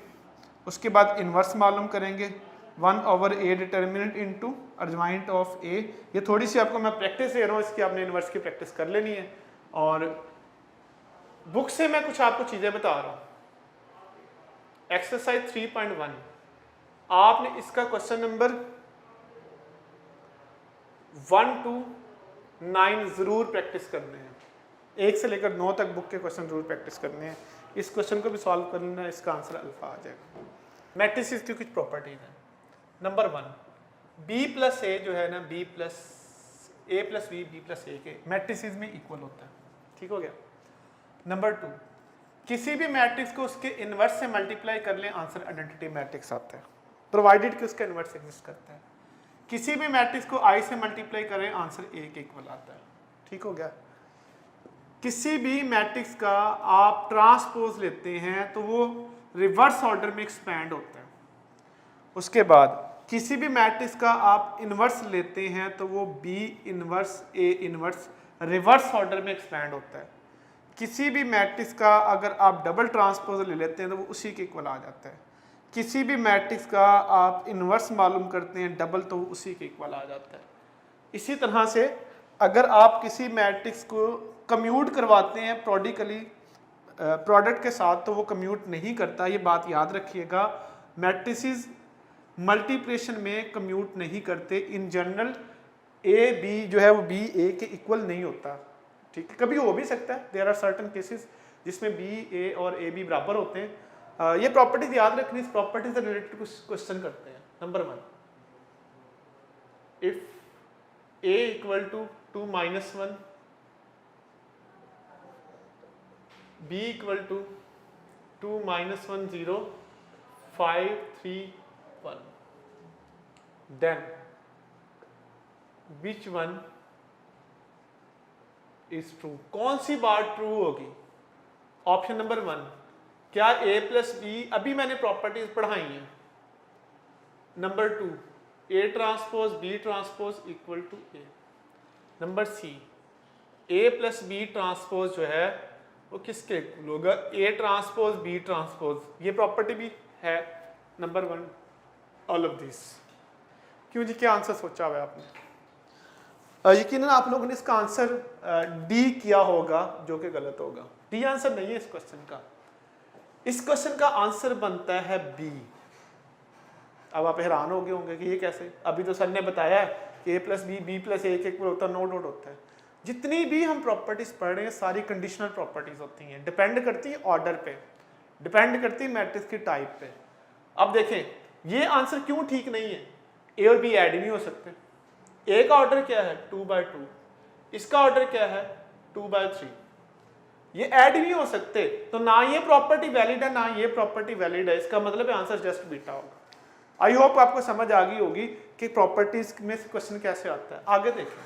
उसके बाद इन्वर्स मालूम करेंगे 1/a determinant into adjoint of a। ये थोड़ी सी आपको मैं प्रैक्टिस दे रहा हूँ, इसकी आपने इन्वर्स की प्रैक्टिस कर लेनी है। और बुक से मैं कुछ आपको चीज़ें बता रहा हूँ। एक्सरसाइज 3.1 आपने इसका क्वेश्चन नंबर 1 to 9 जरूर प्रैक्टिस करने हैं, 1 से लेकर 9 तक बुक के क्वेश्चन जरूर प्रैक्टिस करने हैं। इस क्वेश्चन को भी सॉल्व करना है, इसका आंसर अल्फा आ जाएगा। मैट्रिसेस की कुछ प्रॉपर्टीज हैं। नंबर 1, b प्लस ए जो है ना, b plus a plus b b plus a के मैट्रिसेस में इक्वल होता है। ठीक हो गया। नंबर 2, किसी भी मैट्रिक्स को उसके इन्वर्स से मल्टीप्लाई कर लें, आंसर आइडेंटिटी मैट्रिक्स आता है, प्रोवाइडेड कि उसका इन्वर्स एग्जिस्ट करता है। किसी भी मैट्रिक्स को i से मल्टीप्लाई करें, आंसर a के इक्वल आता है। ठीक हो गया। किसी भी मैट्रिक्स का आप ट्रांसपोज लेते हैं तो वो रिवर्स ऑर्डर में एक्सपैंड होता है। उसके बाद किसी भी मैट्रिक्स का आप इन्वर्स लेते हैं तो वो b inverse a inverse reverse order में एक्सपैंड होता है। किसी भी मैट्रिक्स का अगर आप डबल ट्रांसपोज ले लेते हैं तो वो उसी के इक्वल आ जाता है। किसी भी मैट्रिक्स का आप इन्वर्स मालूम करते हैं डबल, तो वो उसी के इक्वल आ जाता है। इसी तरह से अगर आप किसी मैट्रिक्स को कम्यूट करवाते हैं प्रोडिकली प्रोडक्ट के साथ तो वो कम्यूट नहीं करता, ये बात याद रखिएगा। मैट्रिसेस मल्टीप्लिकेशन में कम्यूट नहीं करते। इन जनरल ए बी जो है वो बी ए के इक्वल नहीं होता। ठीक है, कभी हो भी सकता है, देयर आर सर्टेन केसेस जिसमें बी ए और ए बी बराबर होते हैं। ये प्रॉपर्टीज याद रखनी, इस प्रॉपर्टी से रिलेटेड कुछ क्वेश्चन करते हैं। Number 1, if a equal to 2 - 1, b equal to 2 - 1 0 5 3 1, then which one is true. कौन सी बात ट्रू होगी? ऑप्शन नंबर 1, क्या a प्लस बी, अभी मैंने प्रॉपर्टीज पढ़ाई हैं। Number 2, a transpose b transpose equal to a। Number C, a plus B transpose जो है वो किसके इक्वल होगा, a ट्रांसपोज b ट्रांसपोज। ये प्रॉपर्टी भी है नंबर 1। All of this. क्यों जी, क्या आंसर सोचा हुआ है आपने? यकीनन आप लोगों ने इसका आंसर डी किया होगा, जो कि गलत होगा। डी आंसर नहीं है इस क्वेश्चन का। इस क्वेश्चन का आंसर बनता है बी। अब आप हैरान हो गए होंगे कि ये कैसे, अभी तो सर ने बताया है कि a प्लस बी प्लस ए एक होता है, नो डॉट होता है। जितनी भी हम प्रॉपर्टीज पढ़ रहे हैं सारी कंडीशनल प्रॉपर्टीज होती हैं, डिपेंड करती है ऑर्डर पे, डिपेंड करती है मैट्रिक्स की टाइप पे। अब देखें ये आंसर क्यों ठीक नहीं है, ए और बी ऐड ही नहीं हो सकते। ए का ऑर्डर क्या है 2/2, इसका ऑर्डर क्या है 2/3, ये ऐड ही नहीं हो सकते, तो ना ये प्रॉपर्टी वैलिड है ना ये प्रॉपर्टी वैलिड है। इसका मतलब है आंसर जस्ट बीटा होगा। आई होप आपको समझ आ गई होगी कि प्रॉपर्टीज में क्वेश्चन कैसे आता है। आगे देखें,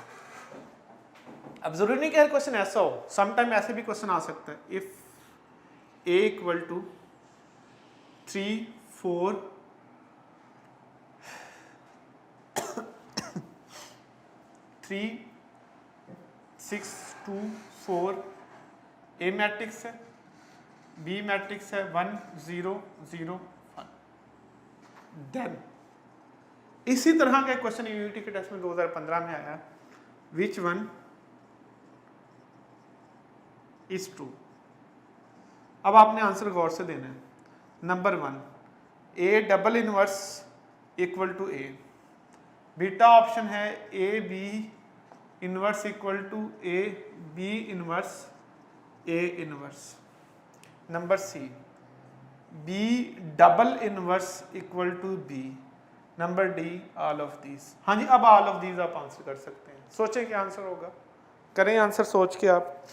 अब जरूरी नहीं कि हर क्वेश्चन ऐसा हो, सम टाइम ऐसे भी क्वेश्चन आ सकता है। If a equal to 3 4 3 6 2 4 A matrix है, बी मैट्रिक्स है 1 0 0 1। देन इसी तरह का क्वेश्चन यूनिटी के टेस्ट में 2015 में आया, विच वन इज ट्रू। अब आपने आंसर गौर से देना है। Number 1 A double inverse equal to A, बीटा ऑप्शन है A B inverse equal to A B inverse A inverse. Number C B double inverse equal to B. Number D all of these. हाँ जी, अब all of these आप answer कर सकते हैं। सोचें क्या आंसर होगा, करें आंसर सोच के आप।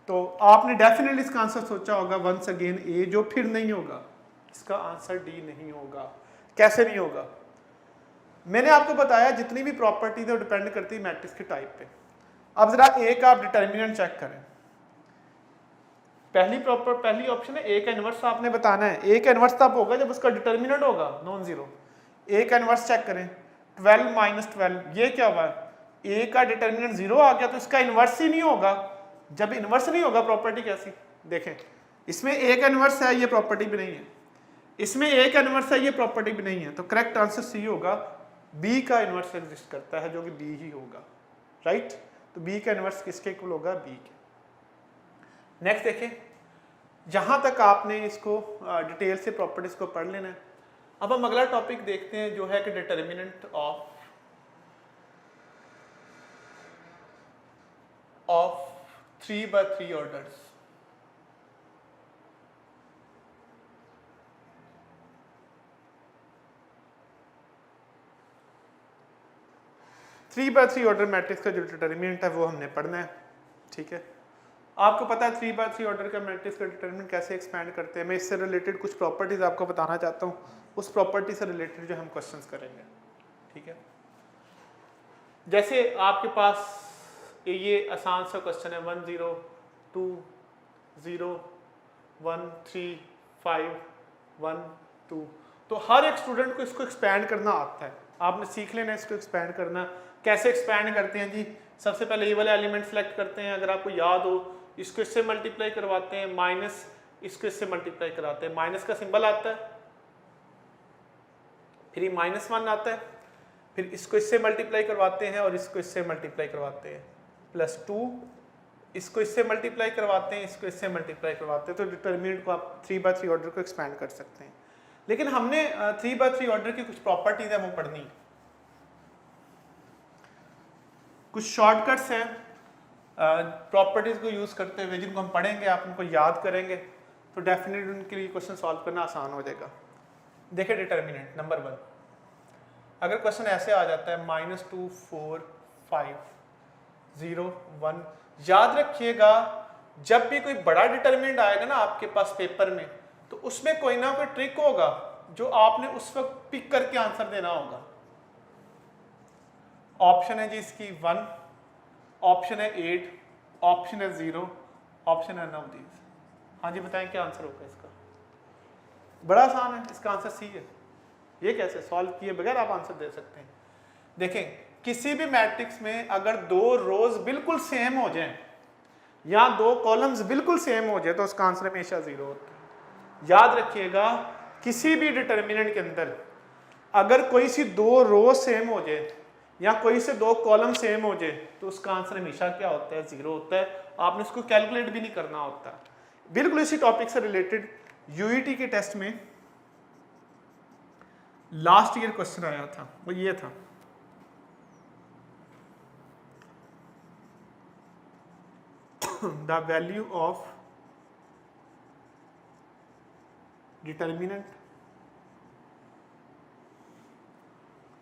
तो आपने डेफिनेटली इसका आंसर सोचा होगा वंस अगेन ए, जो फिर नहीं होगा, इसका आंसर डी नहीं होगा। कैसे नहीं होगा? मैंने आपको बताया जितनी भी प्रॉपर्टीज है वो डिपेंड करती है मैट्रिक्स के टाइप पे। अब जरा ए का आप डिटर्मिनेंट चेक करें। पहली ऑप्शन है ए का इनवर्स आपने बताना है। ए का इनवर्स तब होगा जब उसका डिटर्मिनेंट होगा नॉन जीरो। ए का इनवर्स चेक करें, 12 - 12, ये क्या हुआ? ए का डिटर्मिनेंट जीरो आ गया तो इसका इनवर्स ही नहीं होगा। जब इनवर्स नहीं होगा प्रॉपर्टी कैसी? देखें, इसमें ए का इनवर्स है, ये प्रॉपर्टी भी नहीं है, इसमें ए का इनवर्स है, ये प्रॉपर्टी भी नहीं है, तो करेक्ट आंसर सी होगा। बी का इनवर्स एग्जिस्ट करता है, जो कि बी ही होगा, राइट। तो बी का इनवर्स किसके इक्वल होगा? बी के। नेक्स्ट देखें, जहां तक आपने इसको डिटेल से प्रॉपर्टीज को पढ़ लेना है। अब हम अगला टॉपिक देखते हैं जो है कि determinant of 3/3 orders. Three by three order matrix का जो डिटर्मिनेंट है वो हमने पढ़ना है, ठीक है। आपको पता है 3/3 ऑर्डर का मैट्रिक्स का डिटर्मिनेंट कैसे एक्सपैंड करते हैं। मैं इससे रिलेटेड कुछ प्रॉपर्टीज आपको बताना चाहता हूँ, उस प्रॉपर्टी से रिलेटेड जो हम क्वेश्चंस करेंगे, ठीक है। जैसे आपके पास ये आसान सा क्वेश्चन है 1 0 2 0 1 3 5 1 2, तो हर एक स्टूडेंट को इसको एक्सपैंड करना आता है। आपने सीख लेना इसको एक्सपैंड करना। कैसे एक्सपैंड करते हैं जी? सबसे पहले ये वाले एलिमेंट सेलेक्ट करते हैं, अगर आपको याद हो, इसको इससे मल्टीप्लाई करवाते हैं, माइनस इसको इससे मल्टीप्लाई कराते हैं, माइनस का सिंबल आता है, फिर ये -1 आता है, फिर इसको इससे मल्टीप्लाई करवाते हैं और इसको इससे मल्टीप्लाई करवाते हैं, +2, इसको इससे मल्टीप्लाई करवाते हैं, इसको इससे मल्टीप्लाई करवाते हैं। तो डिटर्मिनेंट को आप 3/3 ऑर्डर को एक्सपैंड कर सकते हैं। लेकिन हमने 3/3 ऑर्डर की कुछ प्रॉपर्टीज है वो पढ़नी, कुछ शॉर्टकट्स हैं प्रॉपर्टीज को यूज करते हुए जिनको हम पढ़ेंगे, आप उनको याद करेंगे तो डेफिनेटली उनके लिए क्वेश्चन सॉल्व करना आसान हो जाएगा। देखिए डिटर्मिनेंट नंबर 1, अगर क्वेश्चन ऐसे आ जाता है -2 4 5 0 1, याद रखिएगा जब भी कोई बड़ा डिटर्मिनेंट आएगा ना आपके पास पेपर में, तो उसमें कोई ना कोई ट्रिक होगा जो आपने उस वक्त पिक करके आंसर देना होगा। ऑप्शन है जी इसकी 1, ऑप्शन है 8, ऑप्शन है 0, ऑप्शन है none of these। हाँ जी बताएं क्या आंसर होगा इसका? बड़ा आसान है, इसका आंसर सी है। ये कैसे सॉल्व किए बगैर आप आंसर दे सकते हैं। देखें, किसी भी मैट्रिक्स में अगर 2 रोज बिल्कुल सेम हो जाएं या 2 कॉलम्स बिल्कुल सेम हो जाए तो उसका आंसर हमेशा 0 होता है। याद रखिएगा किसी भी डिटर्मिनेंट के अंदर अगर कोई सी दो रो सेम हो जाए या कोई से दो कॉलम सेम हो जाए तो उसका आंसर हमेशा क्या होता है, 0 होता है। आपने उसको कैलकुलेट भी नहीं करना होता। बिल्कुल इसी टॉपिक से रिलेटेड यूईटी के टेस्ट में लास्ट ईयर क्वेश्चन आया था, वो ये था, the value of determinant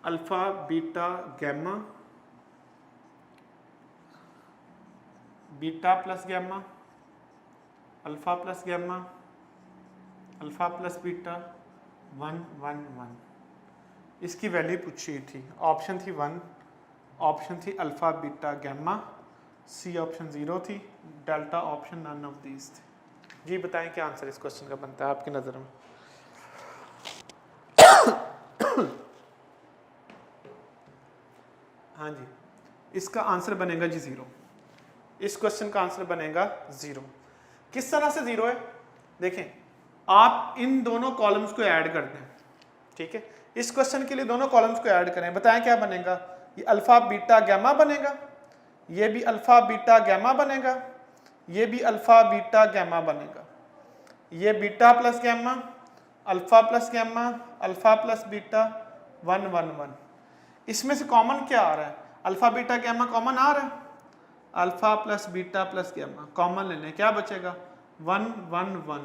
alpha beta gamma, beta plus gamma, alpha plus gamma, alpha plus beta 1 1 1, इसकी वैल्यू पूछी थी। ऑप्शन थी 1, ऑप्शन थी alpha beta gamma, C option 0 थी, delta option none of these थे। जी बताएं क्या आंसर इस क्वेश्चन का बनता है आपकी नज़र में। हाँ जी, इसका आंसर बनेगा जी 0। इस क्वेश्चन का आंसर बनेगा 0। किस तरह से 0 है, देखें आप इन दोनों कॉलम्स को ऐड कर दें, ठीक है। इस क्वेश्चन के लिए दोनों कॉलम्स को ऐड करें, बताएं क्या बनेगा। ये अल्फा बीटा गैमा बनेगा, ये भी अल्फा बीटा गैमा बनेगा, ये भी अल्फा बीटा गैमा बनेगा, ये beta plus gamma, alpha plus gamma, alpha plus beta 1 1 1। इसमें से कॉमन क्या आ रहा है, अल्फा बीटा गैमा कॉमन आ रहा है, alpha plus beta plus gamma common ले लें, क्या बचेगा 1 1 1,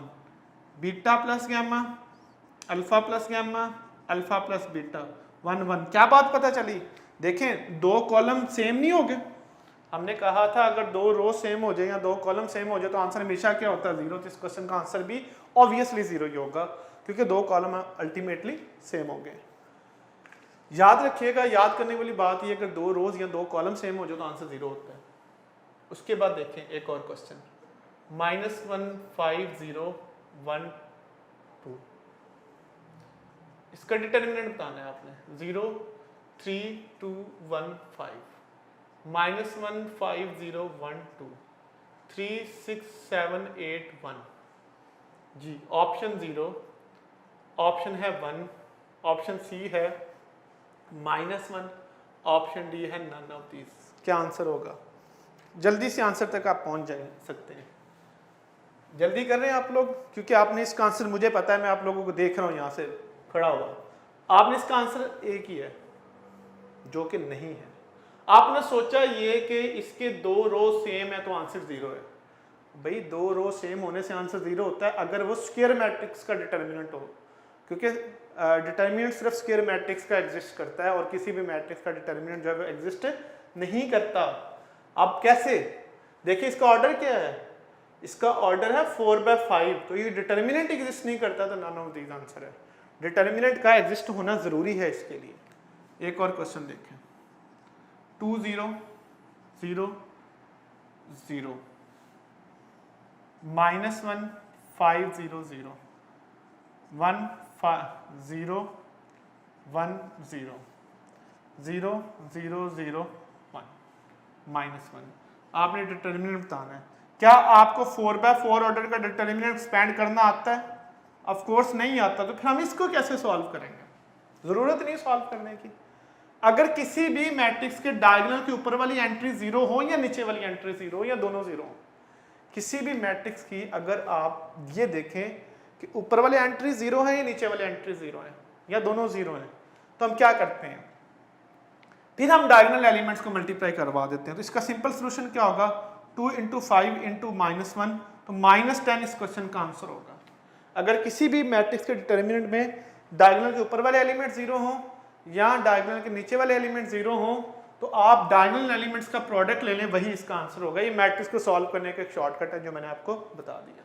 beta plus gamma, alpha plus gamma, alpha plus beta 1 1। क्या बात पता चली, देखें दो कॉलम सेम नहीं हो गए। हमने कहा था अगर दो रो सेम हो जाए या दो कॉलम सेम हो जाए तो आंसर हमेशा क्या होता है, 0। तो इस क्वेश्चन का आंसर भी ऑब्वियसली 0 ही होगा क्योंकि दो कॉलम अल्टीमेटली सेम हो गए। याद रखिएगा, याद करने वाली बात ये, अगर दो रोज या दो कॉलम सेम हो जाए तो आंसर 0 होता है। उसके बाद देखें एक और क्वेश्चन, -1 5 0 1 2, इसका डिटर्मिनेंट बताना है आपने। 0 3 2 1 5, -1 5 0 1 2 3 6 7 8 1। जी ऑप्शन 0, ऑप्शन है 1, ऑप्शन सी है -1, ऑप्शन डी है नन ऑफ दीज। क्या आंसर होगा, जल्दी से आंसर तक आप पहुंच जा सकते हैं। जल्दी कर रहे हैं आप लोग, क्योंकि आपने इसका आंसर, मुझे पता है मैं आप लोगों को देख रहा हूं यहां से खड़ा हुआ, आपने इसका आंसर एक ही है जो कि नहीं है। आपने सोचा ये कि इसके दो रो सेम है तो आंसर 0 है। भाई दो रो सेम होने से आंसर 0 होता है अगर वो स्क्वायर मैट्रिक्स का डिटर्मिनेंट हो, क्योंकि डिटर्मिनेंट सिर्फ स्क्वायर मैट्रिक्स का एग्जिस्ट करता है और किसी भी मैट्रिक्स का डिटर्मिनेंट जो है एग्जिस्ट नहीं करता। अब कैसे, देखिए इसका ऑर्डर क्या है, इसका ऑर्डर है 4/5, तो ये डिटर्मिनेंट एग्जिस्ट नहीं करता तो नन ऑफ दीज आंसर है। डिटर्मिनेंट का एग्जिस्ट होना जरूरी है इसके लिए। एक और क्वेश्चन देखें, 2 0 0 0, -1 5 0 0, 1 0 1 0 0 0 0 1, -1। आपने डिटर्मिनेंट बताना है। क्या आपको 4/4 ऑर्डर का डिटर्मिनेंट एक्सपेंड करना आता है? ऑफ कोर्स नहीं आता, तो फिर हम इसको कैसे सॉल्व करेंगे? जरूरत नहीं सॉल्व करने की। अगर किसी भी मैट्रिक्स के डायगोनल के ऊपर वाली एंट्री 0 हो या नीचे वाली एंट्री 0 हो या दोनों 0 हो, किसी भी मैट्रिक्स की अगर आप ये देखें कि ऊपर वाली एंट्री 0 है या नीचे वाली एंट्री 0 है या दोनों 0 है, तो हम क्या करते हैं, फिर हम डायगोनल एलिमेंट्स को मल्टीप्लाई करवा देते हैं। तो इसका सिंपल सोल्यूशन क्या होगा, 2 × 5 × -1, तो -10 इस क्वेश्चन का आंसर होगा। अगर किसी भी मैट्रिक्स के डिटर्मिनेंट में डायगोनल के ऊपर वाले एलिमेंट 0 हो या डायगोनल के नीचे वाले एलिमेंट 0 हो, तो आप डायगोनल एलिमेंट्स का प्रोडक्ट ले लें, वही इसका आंसर होगा। ये मैट्रिक्स को सॉल्व करने का एक शॉर्टकट है जो मैंने आपको बता दिया।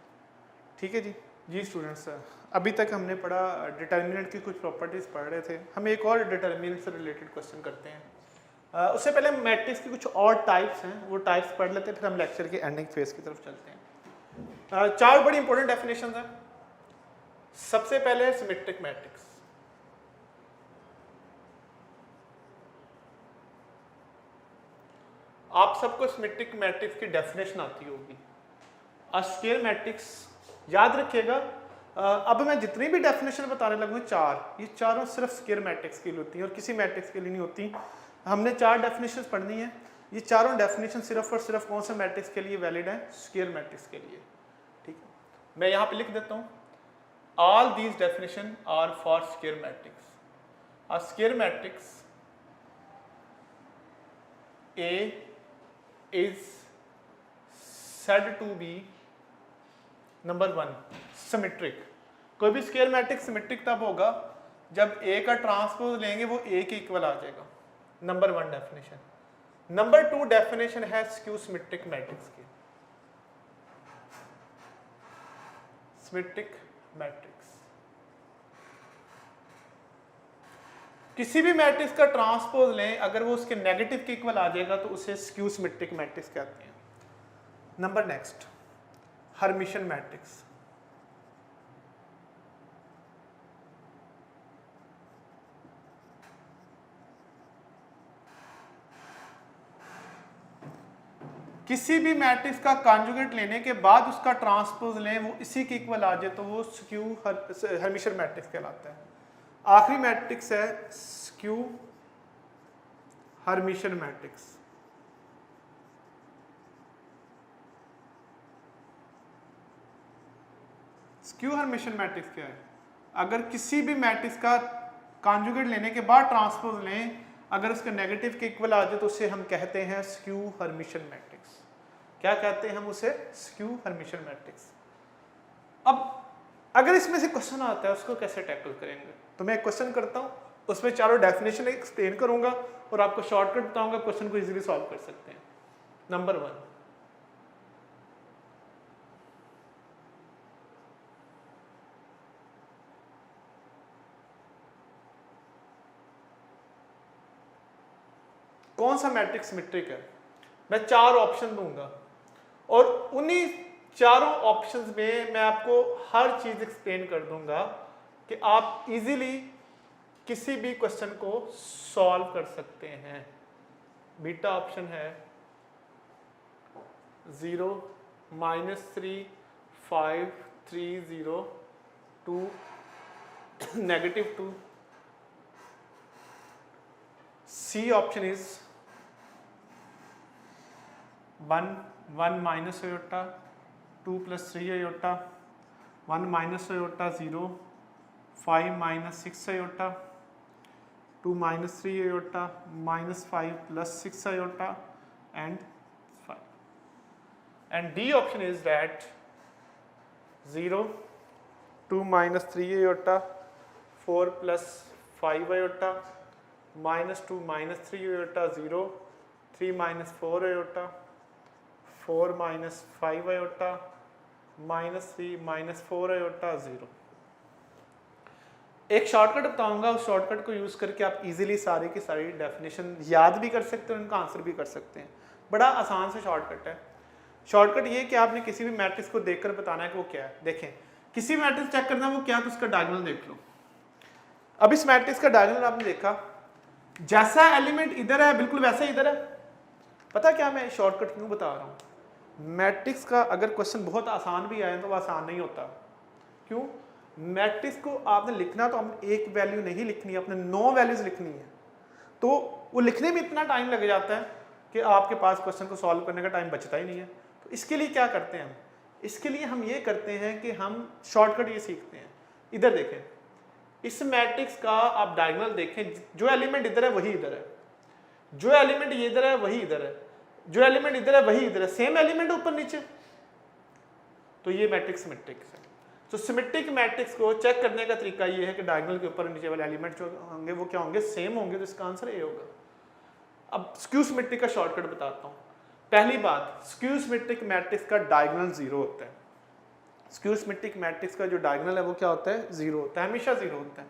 ठीक है जी। जी स्टूडेंट्स, अभी तक हमने पढ़ा डिटर्मिनेंट की कुछ प्रॉपर्टीज पढ़ रहे थे। हम एक और डिटर्मिनेंट से रिलेटेड क्वेश्चन करते हैं। उससे पहले मैट्रिक्स की कुछ और टाइप्स हैं, वो टाइप्स पढ़ लेते हैं, फिर हम लेक्चर के एंडिंग फेज की तरफ चलते हैं। 4 बड़ी इंपॉर्टेंट डेफिनेशन हैं। सबसे पहले सिमेट्रिक मैट्रिक्स। आप सबको सिमेट्रिक मैट्रिक्स की डेफिनेशन आती होगी। अ स्क्वायर मैट्रिक्स, याद रखिएगा, अब मैं जितनी भी डेफिनेशन बताने लगूँ चार, ये चारों सिर्फ स्क्वायर मैट्रिक्स के लिए होती हैं और किसी मैट्रिक्स के लिए नहीं होती। हमने चार डेफिनेशन पढ़नी है, ये चारों डेफिनेशन सिर्फ और सिर्फ कौन सा मैट्रिक्स के लिए वैलिड है, स्क्वायर मैट्रिक्स के लिए। ठीक है, मैं यहाँ पे लिख देता हूँ, all these definition are for square matrix. A square matrix A is said to be number 1 symmetric. कोई भी स्क्वायर मैट्रिक्स सिमेट्रिक तब होगा जब A का ट्रांसपोज लेंगे वो A के इक्वल आ जाएगा। Number 1 definition. नंबर 2 डेफिनेशन है स्क्यू सिमेट्रिक मैट्रिक्स की। सिमेट्रिक मैट्रिक्स किसी भी मैट्रिक्स का ट्रांसपोज लें, अगर वो उसके नेगेटिव के इक्वल आ जाएगा तो उसे स्क्यू सिमेट्रिक मैट्रिक्स कहते हैं। Number next, Hermitian matrix. किसी भी मैट्रिक्स का कॉन्जुगेट लेने के बाद उसका ट्रांसपोज लें, वो इसी के इक्वल आ जाए तो वो स्क्यू हर्मिशन मैट्रिक्स कहलाता है। आखिरी मैट्रिक्स है skew Hermitian matrix. Skew Hermitian matrix क्या है? अगर किसी भी मैट्रिक्स का कॉन्जुगेट लेने के बाद ट्रांसपोज लें, अगर उसके नेगेटिव के इक्वल आ जाए तो उसे हम कहते हैं स्क्यू हर्मिशन मैट्रिक्स। क्या कहते हैं हम उसे? Skew Hermitian matrix. अब अगर इसमें से क्वेश्चन आता है उसको कैसे टैकल करेंगे, तो मैं एक क्वेश्चन करता हूँ, उसमें चारों डेफिनेशन एक्सप्लेन करूंगा और आपको शॉर्टकट बताऊंगा, क्वेश्चन को इजीली सॉल्व कर सकते हैं। नंबर 1, कौन सा मैट्रिक्स सिमेट्रिक है? मैं 4 ऑप्शन दूंगा और उन्हीं चारों ऑप्शंस में मैं आपको हर चीज एक्सप्लेन कर दूंगा कि आप इजीली किसी भी क्वेश्चन को सॉल्व कर सकते हैं। बीटा ऑप्शन है 0, -3, 5, 3, 0, 2, -2। C option is 1, 1 minus iota, 2 + 3 आयोटा, 1 minus iota 0, 5 - 6 iota, 2 - 3 iota, -5 + 6 iota and 5. And D option is that 0, 2 - 3 iota, 4 + 5 iota, -2 - 3 iota 0, 3 - 4 iota, 4 - 5 iota, -3 - 4 iota 0। एक शॉर्टकट बताऊंगा, उस शॉर्टकट को यूज करके आप इजीली सारी की सारी डेफिनेशन याद भी कर सकते हैं, उनका आंसर भी कर सकते हैं। बड़ा आसान से शॉर्टकट है। शॉर्टकट ये कि आपने किसी भी मैट्रिक्स को देखकर बताना है कि वो क्या है। देखें, किसी मैट्रिक्स चेक करना है वो क्या है तो उसका डायगोनल देख लो। अब इस मैट्रिक्स का डायगोनल आपने देखा, जैसा एलिमेंट इधर है बिल्कुल वैसा ही इधर है। पता क्या मैं शॉर्टकट क्यों बता रहा हूँ? मैट्रिक्स का अगर क्वेश्चन बहुत आसान भी आए तो वो आसान नहीं होता। क्यों? मैट्रिक्स को आपने लिखना तो हम एक वैल्यू नहीं लिखनी है, आपने 9 वैल्यूज लिखनी है, तो वो लिखने में इतना टाइम लग जाता है कि आपके पास क्वेश्चन को सॉल्व करने का टाइम बचता ही नहीं है। तो इसके लिए क्या करते हैं हम? इसके लिए हम ये करते हैं कि हम शॉर्टकट ये सीखते हैं। इधर देखें, इस मैट्रिक्स का आप डायगोनल देखें, जो एलिमेंट इधर है वही इधर है, जो एलिमेंट ये इधर है वही इधर है, जो एलिमेंट इधर है वही इधर है, सेम एलिमेंट ऊपर नीचे, तो ये मैट्रिक्स सिमेट्रिक है। तो सिमेट्रिक मैट्रिक्स को चेक करने का तरीका ये है कि डायगोनल के ऊपर नीचे वाले एलिमेंट जो होंगे वो क्या होंगे? सेम होंगे, तो इसका आंसर ए होगा। अब स्क्यू सिमेट्रिक का शॉर्टकट बताता हूँ। पहली बात, स्क्यू सिमेट्रिक मैट्रिक्स का डायगोनल 0 होता है। स्क्यू सिमेट्रिक मैट्रिक्स का जो डायगोनल है वो क्या होता है? 0 होता है, हमेशा 0 होता है।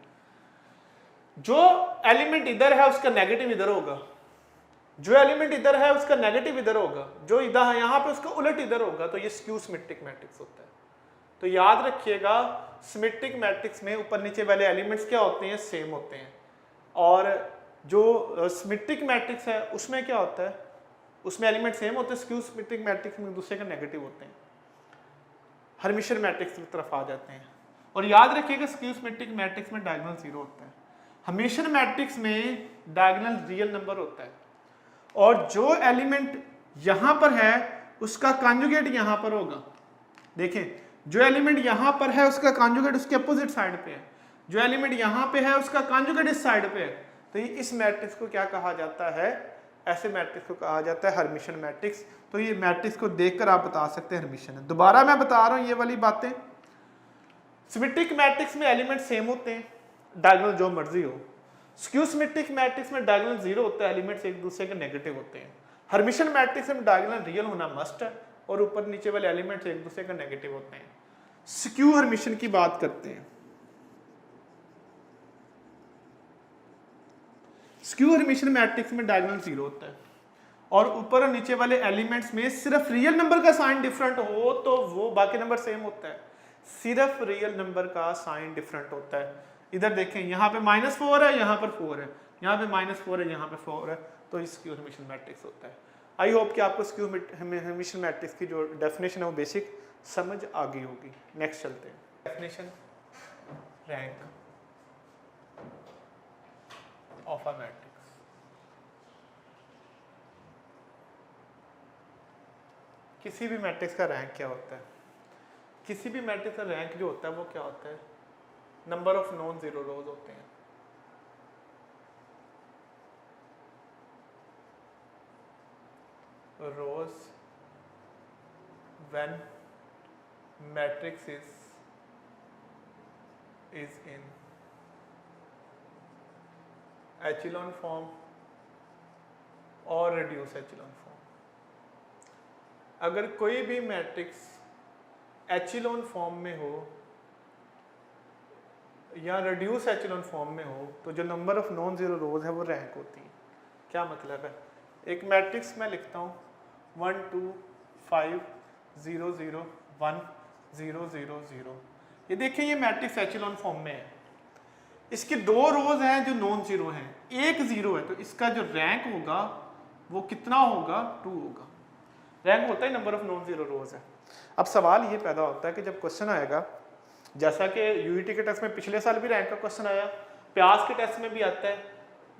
जो एलिमेंट इधर है उसका नेगेटिव इधर होगा, जो एलिमेंट इधर है उसका नेगेटिव इधर होगा, जो इधर है यहाँ पे उसका उलट इधर होगा, तो ये स्क्यू सिमेट्रिक मैट्रिक्स होता है। तो याद रखिएगा, सिमेट्रिक मैट्रिक्स में ऊपर नीचे वाले एलिमेंट्स क्या होते हैं? सेम होते हैं। और जो सिमेट्रिक मैट्रिक्स है उसमें क्या होता है? उसमें एलिमेंट सेम होते हैं। स्क्यू सिमेट्रिक मैट्रिक्स में दूसरे का नेगेटिव होते हैं। हर्मिशन मैट्रिक्स की तरफ आ जाते हैं। और याद रखिएगा स्क्यू सिमेट्रिक मैट्रिक्स में डायगोनल 0 होता है, हमेशा मैट्रिक्स में डायगोनल रियल नंबर होता है, और जो एलिमेंट यहां पर है उसका कॉन्जुगेट यहां पर होगा। देखें, जो एलिमेंट यहां पर है उसका कॉन्जुगेट उसके अपोजिट साइड पे है, जो एलिमेंट यहां पे है उसका कॉन्जुगेट इस साइड पे है। तो ये इस मैट्रिक्स को क्या कहा जाता है, ऐसे मैट्रिक्स को कहा जाता है हर्मिशन मैट्रिक्स। तो ये मैट्रिक्स को देखकर आप बता सकते हैं हर्मिशन है। दोबारा मैं बता रहा हूं ये वाली बातें, सिमेट्रिक मैट्रिक्स में एलिमेंट सेम होते हैं, डायगोनल जो मर्जी हो। स्क्यू सिमेट्रिक मैट्रिक्स में डायगोनल 0 होता है, एलिमेंट्स एक दूसरे के नेगेटिव होते हैं। हर्मिशन मैट्रिक्स में डायगोनल रियल होना मस्ट है और ऊपर नीचे वाले एलिमेंट्स एक दूसरे का नेगेटिव होते हैं। स्क्यू हर्मिशन की बात करते हैं। स्क्यू हर्मिशन मैट्रिक्स में डायगोनल 0 होता है और ऊपर और नीचे वाले एलिमेंट्स में सिर्फ रियल नंबर का साइन डिफरेंट हो तो वो बाकी नंबर सेम होता है, सिर्फ रियल नंबर का साइन डिफरेंट होता है। इधर देखें, यहाँ पे -4 है, यहाँ पर 4 है, यहाँ पे -4 है, यहाँ पे 4 है, तो ये स्क्यू हर्मिशन मैट्रिक्स होता है। आई होप कि आपको स्क्यू हर्मिशन मैट्रिक्स की जो डेफिनेशन है वो बेसिक समझ आ गई होगी। नेक्स्ट चलते हैं, definition rank of a matrix. किसी भी मैट्रिक्स का रैंक क्या होता है, किसी भी मैट्रिक्स का रैंक जो होता है वो क्या होता है, नंबर ऑफ नॉन जीरो रोज होते हैं। rows when matrix is in echelon form और reduced echelon form। अगर कोई भी मैट्रिक्स एचिलॉन फॉर्म में हो या रिड्यूस एचिलॉन फॉर्म में हो तो जो नंबर ऑफ नॉन जीरो रोज है वो रैंक होती है। क्या मतलब है, एक मैट्रिक्स मैं लिखता हूँ 1 2 5 0 0 1 0 0 0। ये देखिए ये मैट्रिक्स एचिलॉन फॉर्म में है, इसकी 2 रोज हैं जो नॉन जीरो हैं, एक जीरो है, तो इसका जो रैंक होगा वो कितना होगा, 2 होगा। रैंक होता है नंबर ऑफ नॉन जीरो रोज है। अब सवाल ये पैदा होता है कि जब क्वेश्चन आएगा, जैसा कि यूईटी के टेस्ट में पिछले साल भी रैंक का क्वेश्चन आया, प्यास के टेस्ट में भी आता है,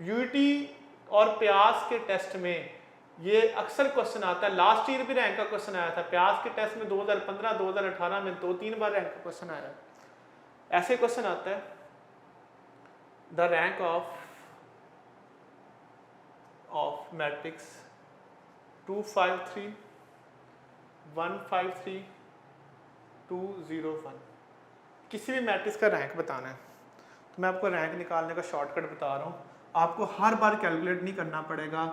यूईटी और प्यास के टेस्ट में ये अक्सर क्वेश्चन आता है। लास्ट ईयर भी रैंक का क्वेश्चन आया था, प्यास के टेस्ट में 2015 2018 में 2-3 बार रैंक का क्वेश्चन आया। ऐसे क्वेश्चन आता है, द रैंक ऑफ मैट्रिक्स 2 5 3 1 5 3 2 0 1। किसी भी मैट्रिक्स का रैंक बताना है तो मैं आपको रैंक निकालने का शॉर्टकट बता रहा हूँ। आपको हर बार कैलकुलेट नहीं करना पड़ेगा,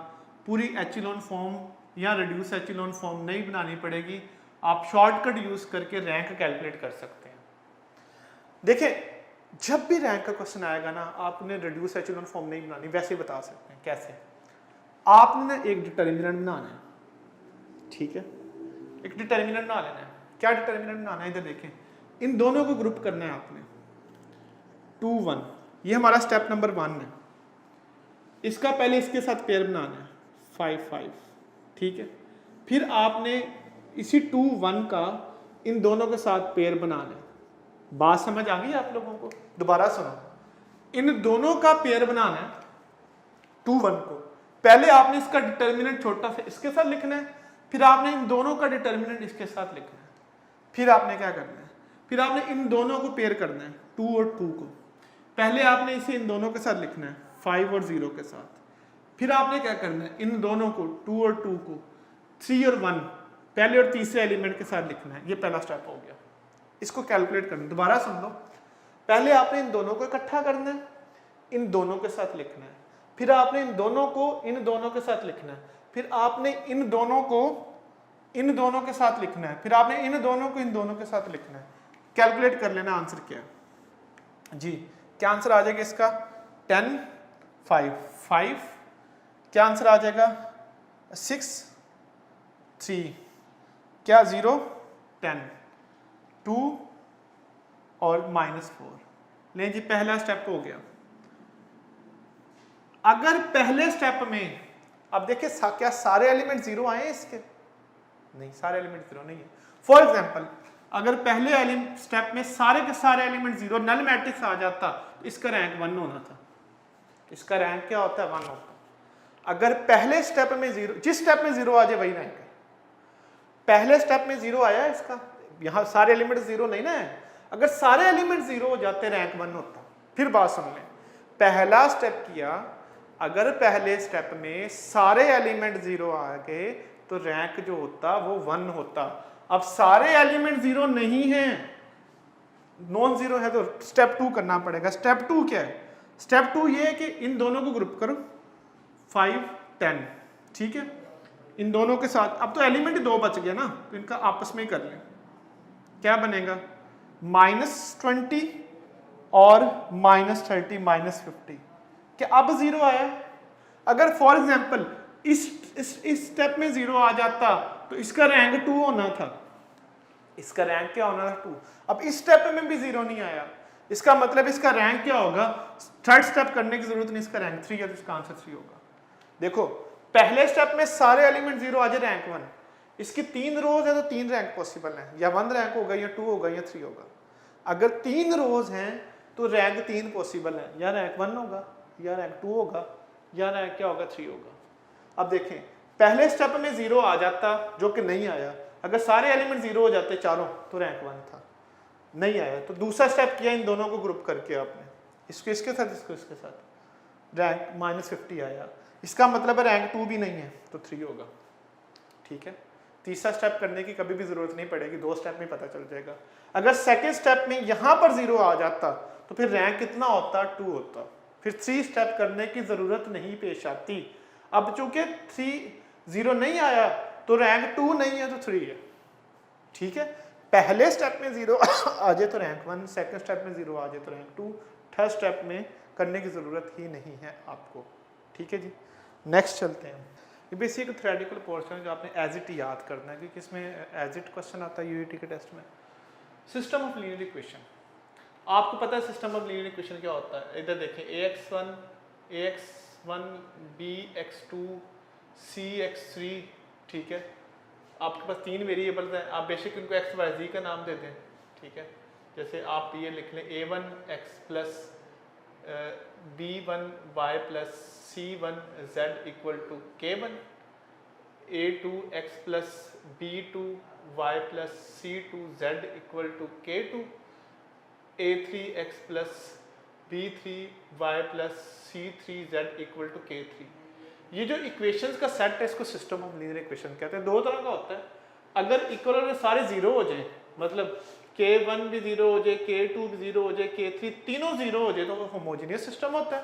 पूरी एचिलॉन फॉर्म या रिड्यूस एचिलॉन फॉर्म नहीं बनानी पड़ेगी, आप शॉर्टकट यूज करके रैंक कैलकुलेट कर सकते हैं। देखिए जब भी रैंक का क्वेश्चन आएगा ना, आपने रिड्यूस एचिलॉन फॉर्म नहीं बनानी, वैसे ही बता सकते हैं। कैसे, आपने एक डिटर्मिनेंट बनाना है, ठीक है, एक डिटर्मिनेंट बना लेना है। क्या डिटर्मिनेंट बनाना है, इधर देखें, इन दोनों को ग्रुप करना है आपने 2 1, ये हमारा स्टेप नंबर 1 है। इसका पहले इसके साथ पेयर बनाना है 5 5, ठीक है। फिर आपने इसी 2 1 का इन दोनों के साथ पेयर बनाना है। बात समझ आ गई आप लोगों को? दोबारा सुनो, इन दोनों का पेयर बनाना है 2 1 को। पहले आपने इसका डिटर्मिनेंट छोटा सा इसके साथ लिखना है, फिर आपने इन दोनों का डिटर्मिनेंट इसके साथ लिखना है। फिर आपने क्या करना है, फिर आपने इन दोनों को पेयर करना है 2 और 2 को। पहले आपने इसे इन दोनों के साथ लिखना है 5 और 0 के साथ। फिर आपने क्या करना है, इन दोनों को 2 और 2 को 3 और 1 पहले और तीसरे एलिमेंट के साथ लिखना है। ये पहला स्टेप हो गया, इसको कैलकुलेट करना। दोबारा सुन लो, पहले आपने इन दोनों को इकट्ठा करना है, इन दोनों के साथ लिखना है, फिर आपने इन दोनों को इन दोनों के साथ लिखना है, फिर आपने इन दोनों को इन दोनों के साथ लिखना है, फिर आपने इन दोनों को इन दोनों के साथ लिखना है। कैलकुलेट कर लेना आंसर क्या है जी। क्या आंसर आ जाएगा इसका, 10 5 5। क्या आंसर आ जाएगा, 6 3। क्या 0 10 2 और -4। ले जी, पहला स्टेप हो गया। अगर पहले स्टेप में, अब देखिए क्या सारे एलिमेंट 0 आए हैं इसके? नहीं, सारे एलिमेंट 0 नहीं है। फॉर एग्जाम्पल अगर पहले स्टेप में सारे के सारे एलिमेंट 0 नल मैट्रिक्स आ जाता तो इसका रैंक 1 होना था, इसका रैंक क्या होता है 1 होता। अगर पहले स्टेप में 0, जिस स्टेप में 0 आ जाए वही रैंक है। पहले स्टेप में 0 आया इसका, यहाँ सारे एलिमेंट 0 नहीं ना है, अगर सारे एलिमेंट 0 हो जाते रैंक 1 होता। फिर बात सुन लें, पहला स्टेप किया, अगर पहले स्टेप में सारे एलिमेंट 0 आ गए तो रैंक जो होता वो 1 होता। अब सारे एलिमेंट 0 नहीं है, नॉन 0 है, तो स्टेप 2 करना पड़ेगा। स्टेप 2 क्या है? स्टेप 2 ये है कि इन दोनों को ग्रुप करो 5 10, ठीक है, इन दोनों के साथ। अब तो एलिमेंट 2 बच गया ना, तो इनका आपस में ही कर लें। क्या बनेगा? -20 और -30 -50। क्या अब 0 आया? अगर फॉर एग्जांपल इस स्टेप में 0 आ जाता तो इसका रैंक 2 होना था, इसका रैंक क्या होना था 2। अब इस स्टेप में भी 0 नहीं आया, इसका मतलब इसका रैंक क्या होगा? थर्ड स्टेप करने की जरूरत नहीं, इसका रैंक 3 है, तो इसका आंसर 3 होगा। देखो पहले स्टेप में सारे एलिमेंट 0 आ जाए रैंक 1, इसकी 3 रोज है तो 3 रैंक पॉसिबल है, या 1 रैंक होगा या 2 होगा या 3 होगा। अगर 3 रोज हैं तो रैंक 3 पॉसिबल है, या रैंक 1 होगा या रैंक 2 होगा या रैंक क्या होगा 3 होगा। अब देखें पहले स्टेप में 0 आ जाता जो कि नहीं आया, अगर सारे एलिमेंट 0 हो जाते चारों तो रैंक 1 था, नहीं आया तो दूसरा स्टेप किया, इन दोनों को ग्रुप करके आपने इसको इसके साथ इसको इसके साथ, रैंक -50 आया, इसका मतलब है रैंक 2 भी नहीं है तो 3 होगा, ठीक है। तीसरा स्टेप करने की कभी भी जरूरत नहीं पड़ेगी, 2 स्टेप में पता चल जाएगा। अगर सेकेंड स्टेप में यहां पर 0 आ जाता तो फिर रैंक कितना होता? 2 होता, फिर 3 स्टेप करने की जरूरत नहीं पेश आती। अब चूंकि 0 नहीं आया तो रैंक 2 नहीं है तो 3 है, ठीक है। पहले स्टेप में 0 आ जाए तो रैंक 1, सेकंड स्टेप में 0 आ जाए तो रैंक 2, थर्ड स्टेप में करने की जरूरत ही नहीं है आपको, ठीक है जी। नेक्स्ट चलते हैं। ये बेसिक थ्योरेटिकल पोर्शन जो आपने एज इट याद करना है, क्योंकि इसमें एज इट क्वेश्चन आता है यूईटी के टेस्ट में। सिस्टम ऑफ लीनियर इक्वेशन, आपको पता है सिस्टम ऑफ लीनियर इक्वेशन क्या होता है? इधर देखें ax1 bx2 cx3, ठीक है। आपके पास 3 वेरिएबल्स हैं, आप बेशक इनको x y z का नाम दे दें, ठीक है। जैसे आप ये लिख लें a1x plus b1y plus c1z equal to k1, a2x plus b2y plus c2z equal to k2, a3x plus b3y plus c3z equal to k3। ये जो इक्वेशंस का सेट है इसको सिस्टम ऑफ लीनियर इक्वेशन कहते हैं। 2 तरह का होता है, अगर इक्वल में सारे 0 हो जाए, मतलब k1 भी 0 हो जाए, k2 भी 0 हो जाए, k3 तीनों 0 हो जाए तो होमोजेनियस सिस्टम होता है।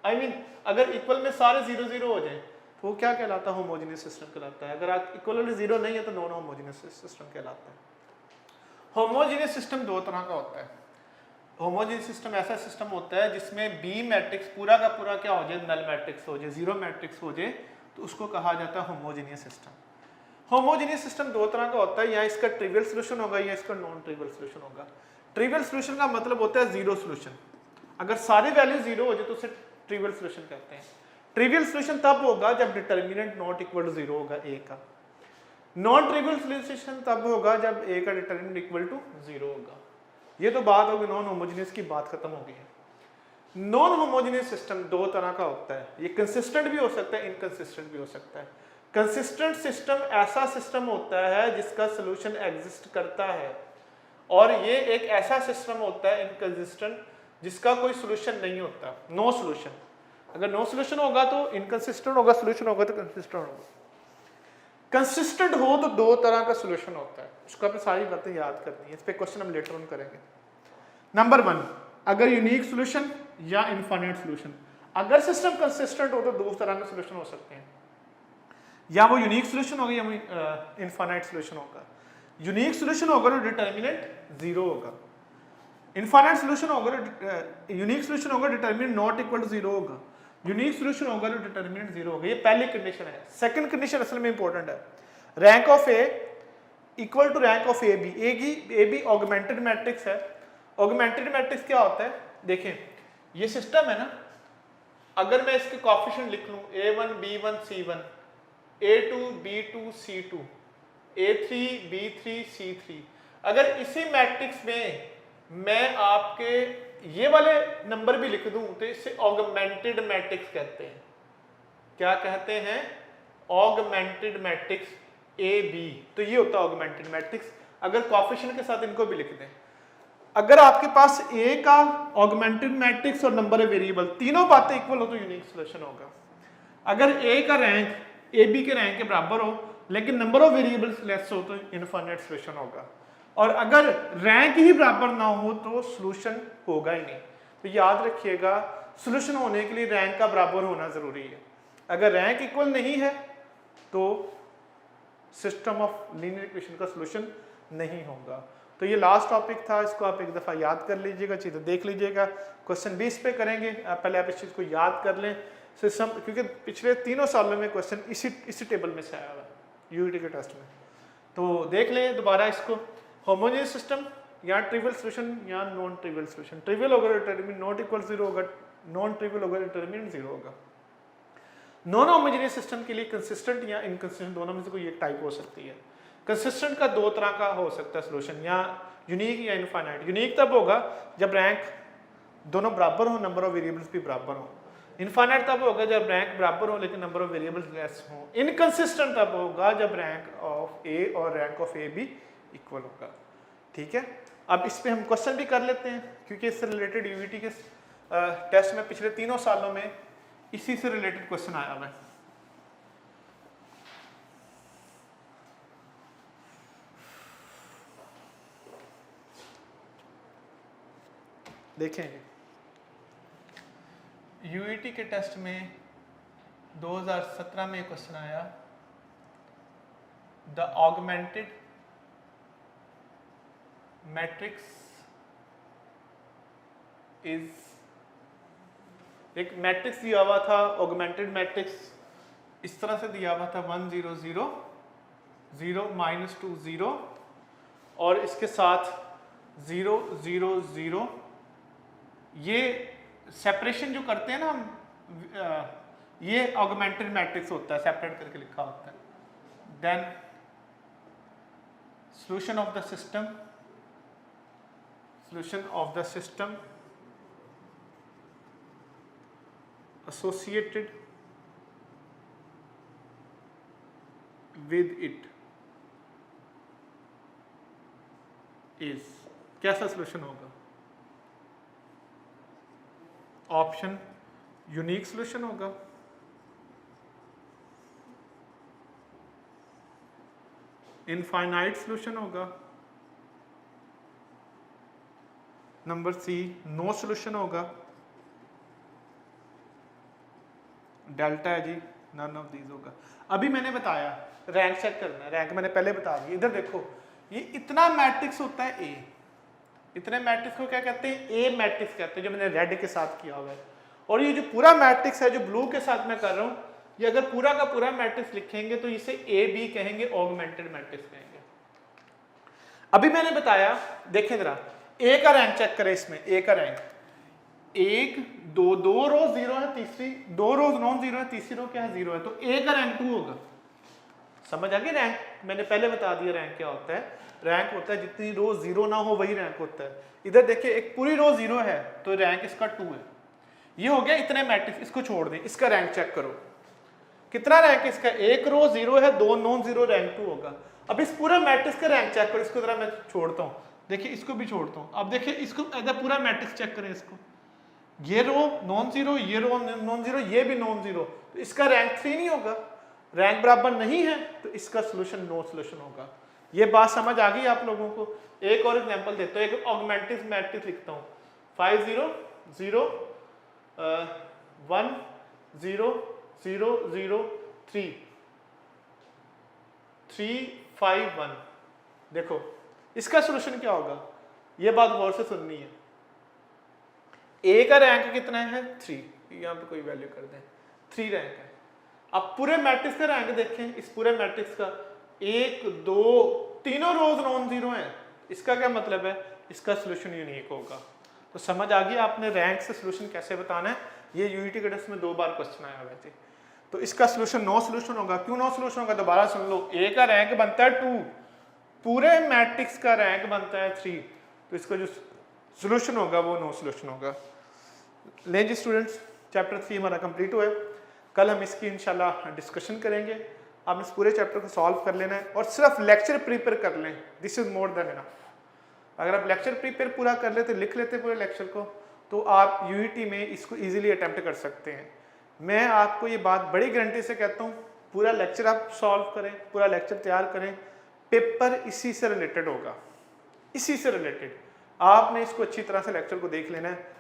आई मीन अगर इक्वल में सारे 0 0 हो जाए तो वो क्या कहलाता है? होमोजेनियस सिस्टम कहलाता है। अगर आप इक्वल में 0 नहीं है तो नॉन होमोजेनियस सिस्टम कहलाता है। होमोजेनियस सिस्टम 2 तरह का होता है। होमोजेनियस सिस्टम ऐसा सिस्टम होता है जिसमें बी मैट्रिक्स पूरा का पूरा क्या हो जाए? नल मैट्रिक्स हो जाए, 0 मैट्रिक्स हो जाए, तो उसको कहा जाता है होमोजेनियस सिस्टम। होमोजेनियस सिस्टम 2 तरह का होता है, या इसका ट्रिवियल सोल्यूशन होगा या इसका नॉन ट्रिवियल सोल्यूशन होगा। ट्रिवियल सोल्यूशन का मतलब होता है 0 सोल्यूशन, अगर सारी वैल्यू 0 हो जाए तो उसे ट्रिवियल सोल्यूशन कहते हैं। ट्रिवियल सोल्यूशन तब होगा जब डिटर्मिनेंट नॉट इक्वल टू 0 होगा ए का। नॉन ट्रिवियल सोल्यूशन तब होगा जब ए का डिटर्मिनेंट इक्वल टू 0 होगा। ये तो बात होगी नॉन होमोजेनियस की, बात खत्म हो गई है। नॉन होमोजेनियस सिस्टम 2 तरह का होता है, ये कंसिस्टेंट भी हो सकता है, इनकंसिस्टेंट भी हो सकता है। कंसिस्टेंट सिस्टम ऐसा सिस्टम होता है जिसका सोल्यूशन एग्जिस्ट करता है, और ये एक ऐसा सिस्टम होता है इनकंसिस्टेंट जिसका कोई सोल्यूशन नहीं होता, नो सोल्यूशन। अगर नो सोल्यूशन होगा तो इनकंसिस्टेंट होगा, सोल्यूशन होगा तो कंसिस्टेंट होगा। कंसिस्टेंट हो तो 2 तरह का सोल्यूशन होता है, उसको आपने सारी बातें याद करनी है, इस पे क्वेश्चन हम लेटर ऑन करेंगे। नंबर 1, अगर यूनिक सोल्यूशन या इनफाइनाइट सोल्यूशन। अगर सिस्टम कंसिस्टेंट हो तो 2 तरह के सोल्यूशन हो सकते हैं, या वो यूनिक सोल्यूशन होगा या इनफाइनाइट सोल्यूशन होगा। यूनिक सोल्यूशन होगा तो डिटर्मिनेंट 0 होगा, इनफाइनाइट सोल्यूशन होगा तो यूनिक सोल्यूशन होगा डिटर्मिनेंट नॉट इक्वल टू 0 होगा, यूनिक सोल्यूशन होगा तो डिटर्मिनेंट 0 होगा। ये पहली कंडीशन है। सेकंड कंडीशन असल में इंपॉर्टेंट है, rank of A equal to rank of A B augmented matrix है। ऑगमेंटेड मैट्रिक्स क्या होता है? देखें ये सिस्टम है ना, अगर मैं इसके कोएफिशिएंट लिख लूं a1 b1 c1, a2 b2 c2, a3 b3 c3, अगर इसी मैट्रिक्स में मैं आपके ये वाले नंबर भी लिख दूं तो इसे ऑगमेंटेड मैट्रिक्स कहते हैं। क्या कहते हैं? Augmented matrix A B. तो ये होता है ऑगमेंटेड मैट्रिक्स। अगर कोएफिशिएंट के साथ इनको भी लिख दें, अगर आपके पास ए का ऑगमेंटेड मैट्रिक्स और नंबर ऑफ वेरिएबल तीनों बातें इक्वल हो तो यूनिक सॉल्यूशन होगा। अगर ए का रैंक ए बी के रैंक के बराबर हो लेकिन नंबर ऑफ वेरिएबल्स लेस हो तो इनफाइनाइट सॉल्यूशन होगा। और अगर रैंक ही बराबर ना हो तो सॉल्यूशन होगा ही नहीं। तो याद रखिएगा, सॉल्यूशन होने के लिए रैंक का बराबर होना जरूरी है। अगर रैंक इक्वल नहीं है तो सिस्टम ऑफ लीनियर इक्वेशन का सॉल्यूशन नहीं होगा। तो ये लास्ट टॉपिक था, इसको आप एक दफ़ा याद कर लीजिएगा, चीज़ें देख लीजिएगा। क्वेश्चन 20 पे करेंगे, पहले आप इस चीज़ को याद कर लें सिस्टम, क्योंकि पिछले 3 सालों में क्वेश्चन इसी टेबल में से आया हुआ है यूईटी के टेस्ट में। तो देख लें दोबारा इसको, होमोजेनियस सिस्टम या ट्रिवियल सॉल्यूशन या नॉन ट्रिवियल सॉल्यूशन। ट्रिवियल होगा डिटरमिनेंट नॉट इक्वल 0 होगा, नॉन ट्रिवियल होगा डिटरमिनेंट 0 होगा। नॉन होमोजेनियस सिस्टम के लिए कंसिस्टेंट या इनकंसिस्टेंट दोनों में से कोई एक टाइप हो सकती है। कंसिस्टेंट का 2 तरह का हो सकता है सॉल्यूशन, या यूनिक या इनफाइनाइट। यूनिक तब होगा जब रैंक दोनों बराबर हो, नंबर ऑफ वेरिएबल्स भी बराबर हो। इनफाइनाइट तब होगा जब रैंक बराबर हो लेकिन नंबर ऑफ वेरिएबल्स लेस हो। इनकंसिस्टेंट तब होगा जब रैंक ऑफ ए और रैंक ऑफ ए भी इक्वल होगा। ठीक है, अब इस पे हम क्वेश्चन भी कर लेते हैं क्योंकि इससे रिलेटेड यूईटी के टेस्ट में पिछले 3 सालों में इसी से रिलेटेड क्वेश्चन आया हुआ है। देखें, यूईटी के टेस्ट में 2017 में क्वेश्चन आया, द ऑगमेंटेड मैट्रिक्स इज, एक मैट्रिक्स दिया हुआ था ऑगमेंटेड मैट्रिक्स, इस तरह से दिया हुआ था 1 0 0 0 -2 0 और इसके साथ 0 0 0। ये सेपरेशन जो करते हैं ना हम, ये ऑगमेंटेड मैट्रिक्स होता है, सेपरेट करके लिखा होता है। Then solution of the system, solution of the system associated with it is, कैसा सॉल्यूशन होगा? ऑप्शन यूनिक सॉल्यूशन होगा, इनफाइनाइट सॉल्यूशन होगा, नंबर सी नो सॉल्यूशन होगा, डेल्टा है जी नन ऑफ दीज होगा। अभी मैंने बताया रैंक चेक करना है, रैंक मैंने पहले बता दी। इधर देखो, ये इतना मैट्रिक्स होता है ए, इतने मैट्रिक्स को क्या कहते हैं? ए मैट्रिक्स कहते हैं, जो मैंने रेड के साथ किया हुआ है। और ये जो पूरा मैट्रिक्स है जो ब्लू के साथ मैं कर रहा हूँ, ये अगर पूरा का पूरा मैट्रिक्स लिखेंगे तो इसे ए बी कहेंगे, ऑगमेंटेड मैट्रिक्स कहेंगे। अभी मैंने बताया, देखें जरा, ए का रैंक चेक करें, इसमें ए का रैंक 1 2 2 रो 0 है, तीसरी 2 रो नॉन 0 है, तीसरी रो क्या है? 0 है। तो ए का रैंक 2 होगा। समझ आ गई? रैंक मैंने पहले बता दिया रैंक क्या होता है। रैंक होता है जितनी रो 0 ना हो वही रैंक होता है। इधर देखिए एक पूरी रो 0 है तो रैंक इसका 2 है। ये हो गया इतने मैट्रिक्स, इसको छोड़ दें, इसका रैंक चेक करो कितना रैंक इसका? 1 रो 0 है, 2 नॉन 0, रैंक 2 होगा। अब इस पूरा मैट्रिक्स का रैंक चेक करो, इसको जरा मैं छोड़ता हूँ, देखिए इसको भी छोड़ता हूँ। अब देखिए इसको इधर पूरा मैट्रिक्स चेक करें, इसको ये रो नॉन 0, ये रो नॉन 0, ये भी नॉन 0, तो इसका रैंक 3 नहीं होगा। रैंक बराबर नहीं है तो इसका सोल्यूशन नो सोल्यूशन होगा। ये बात समझ आ गई आप लोगों को? एक और एग्जांपल देता हूँ, एक ऑगमेंटेड मैट्रिक्स लिखता हूँ 5 0 0 1 0 0 0 3 3 5 1। देखो इसका सोल्यूशन क्या होगा? ये बात गौर से सुननी है। ए का रैंक कितना है? 3, यहाँ पे कोई वैल्यू कर दें, 3 रैंक है। अब पूरे मैट्रिक्स का रैंक देखें, इस पूरे मैट्रिक्स का 1 2 तीनों रोज नॉन 0 है। इसका क्या मतलब है? इसका सोल्यूशन यूनिक होगा। तो समझ आ गई आपने रैंक से सोल्यूशन कैसे बताना है। ये यूईटी के टेस्ट में 2 बार क्वेश्चन आया हुआ है। तो इसका सोल्यूशन नो सोल्यूशन होगा। क्यों नो सोल्यूशन होगा? दोबारा सुन लो, ए का रैंक बनता है 2, पूरे मैट्रिक्स का रैंक बनता है 3, तो इसका जो सोल्यूशन होगा वो नो सोल्यूशन होगा। लें जी स्टूडेंट्स, चैप्टर 3 हमारा कंप्लीट हुआ है। कल हम इसकी इंशाल्लाह डिस्कशन करेंगे। आपने इस पूरे चैप्टर को सॉल्व कर लेना है और सिर्फ लेक्चर प्रिपेयर कर लें, this is more than enough. अगर आप लेक्चर प्रिपेयर पूरा कर लेते, लिख लेते पूरे लेक्चर को, तो आप यूईटी में इसको इजीली अटेम्प्ट कर सकते हैं। मैं आपको ये बात बड़ी गारंटी से कहता हूँ, पूरा लेक्चर आप सॉल्व करें, पूरा लेक्चर तैयार करें, पेपर इसी से रिलेटेड होगा, इसी से रिलेटेड। आपने इसको अच्छी तरह से लेक्चर को देख लेना है।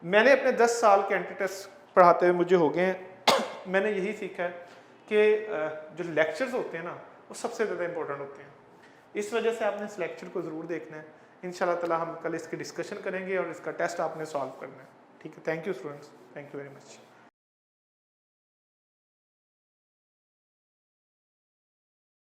मैंने अपने 10 साल के एंट्री पढ़ाते हुए मुझे हो गए हैं मैंने यही सीखा है कि जो लेक्चर्स होते हैं ना, वो सबसे ज़्यादा इंपॉर्टेंट होते हैं। इस वजह से आपने इस लेक्चर को ज़रूर देखना है। इंशाल्लाह ताला हम कल इसकी डिस्कशन करेंगे और इसका टेस्ट आपने सॉल्व करना है। ठीक है, thank you students, thank you very much.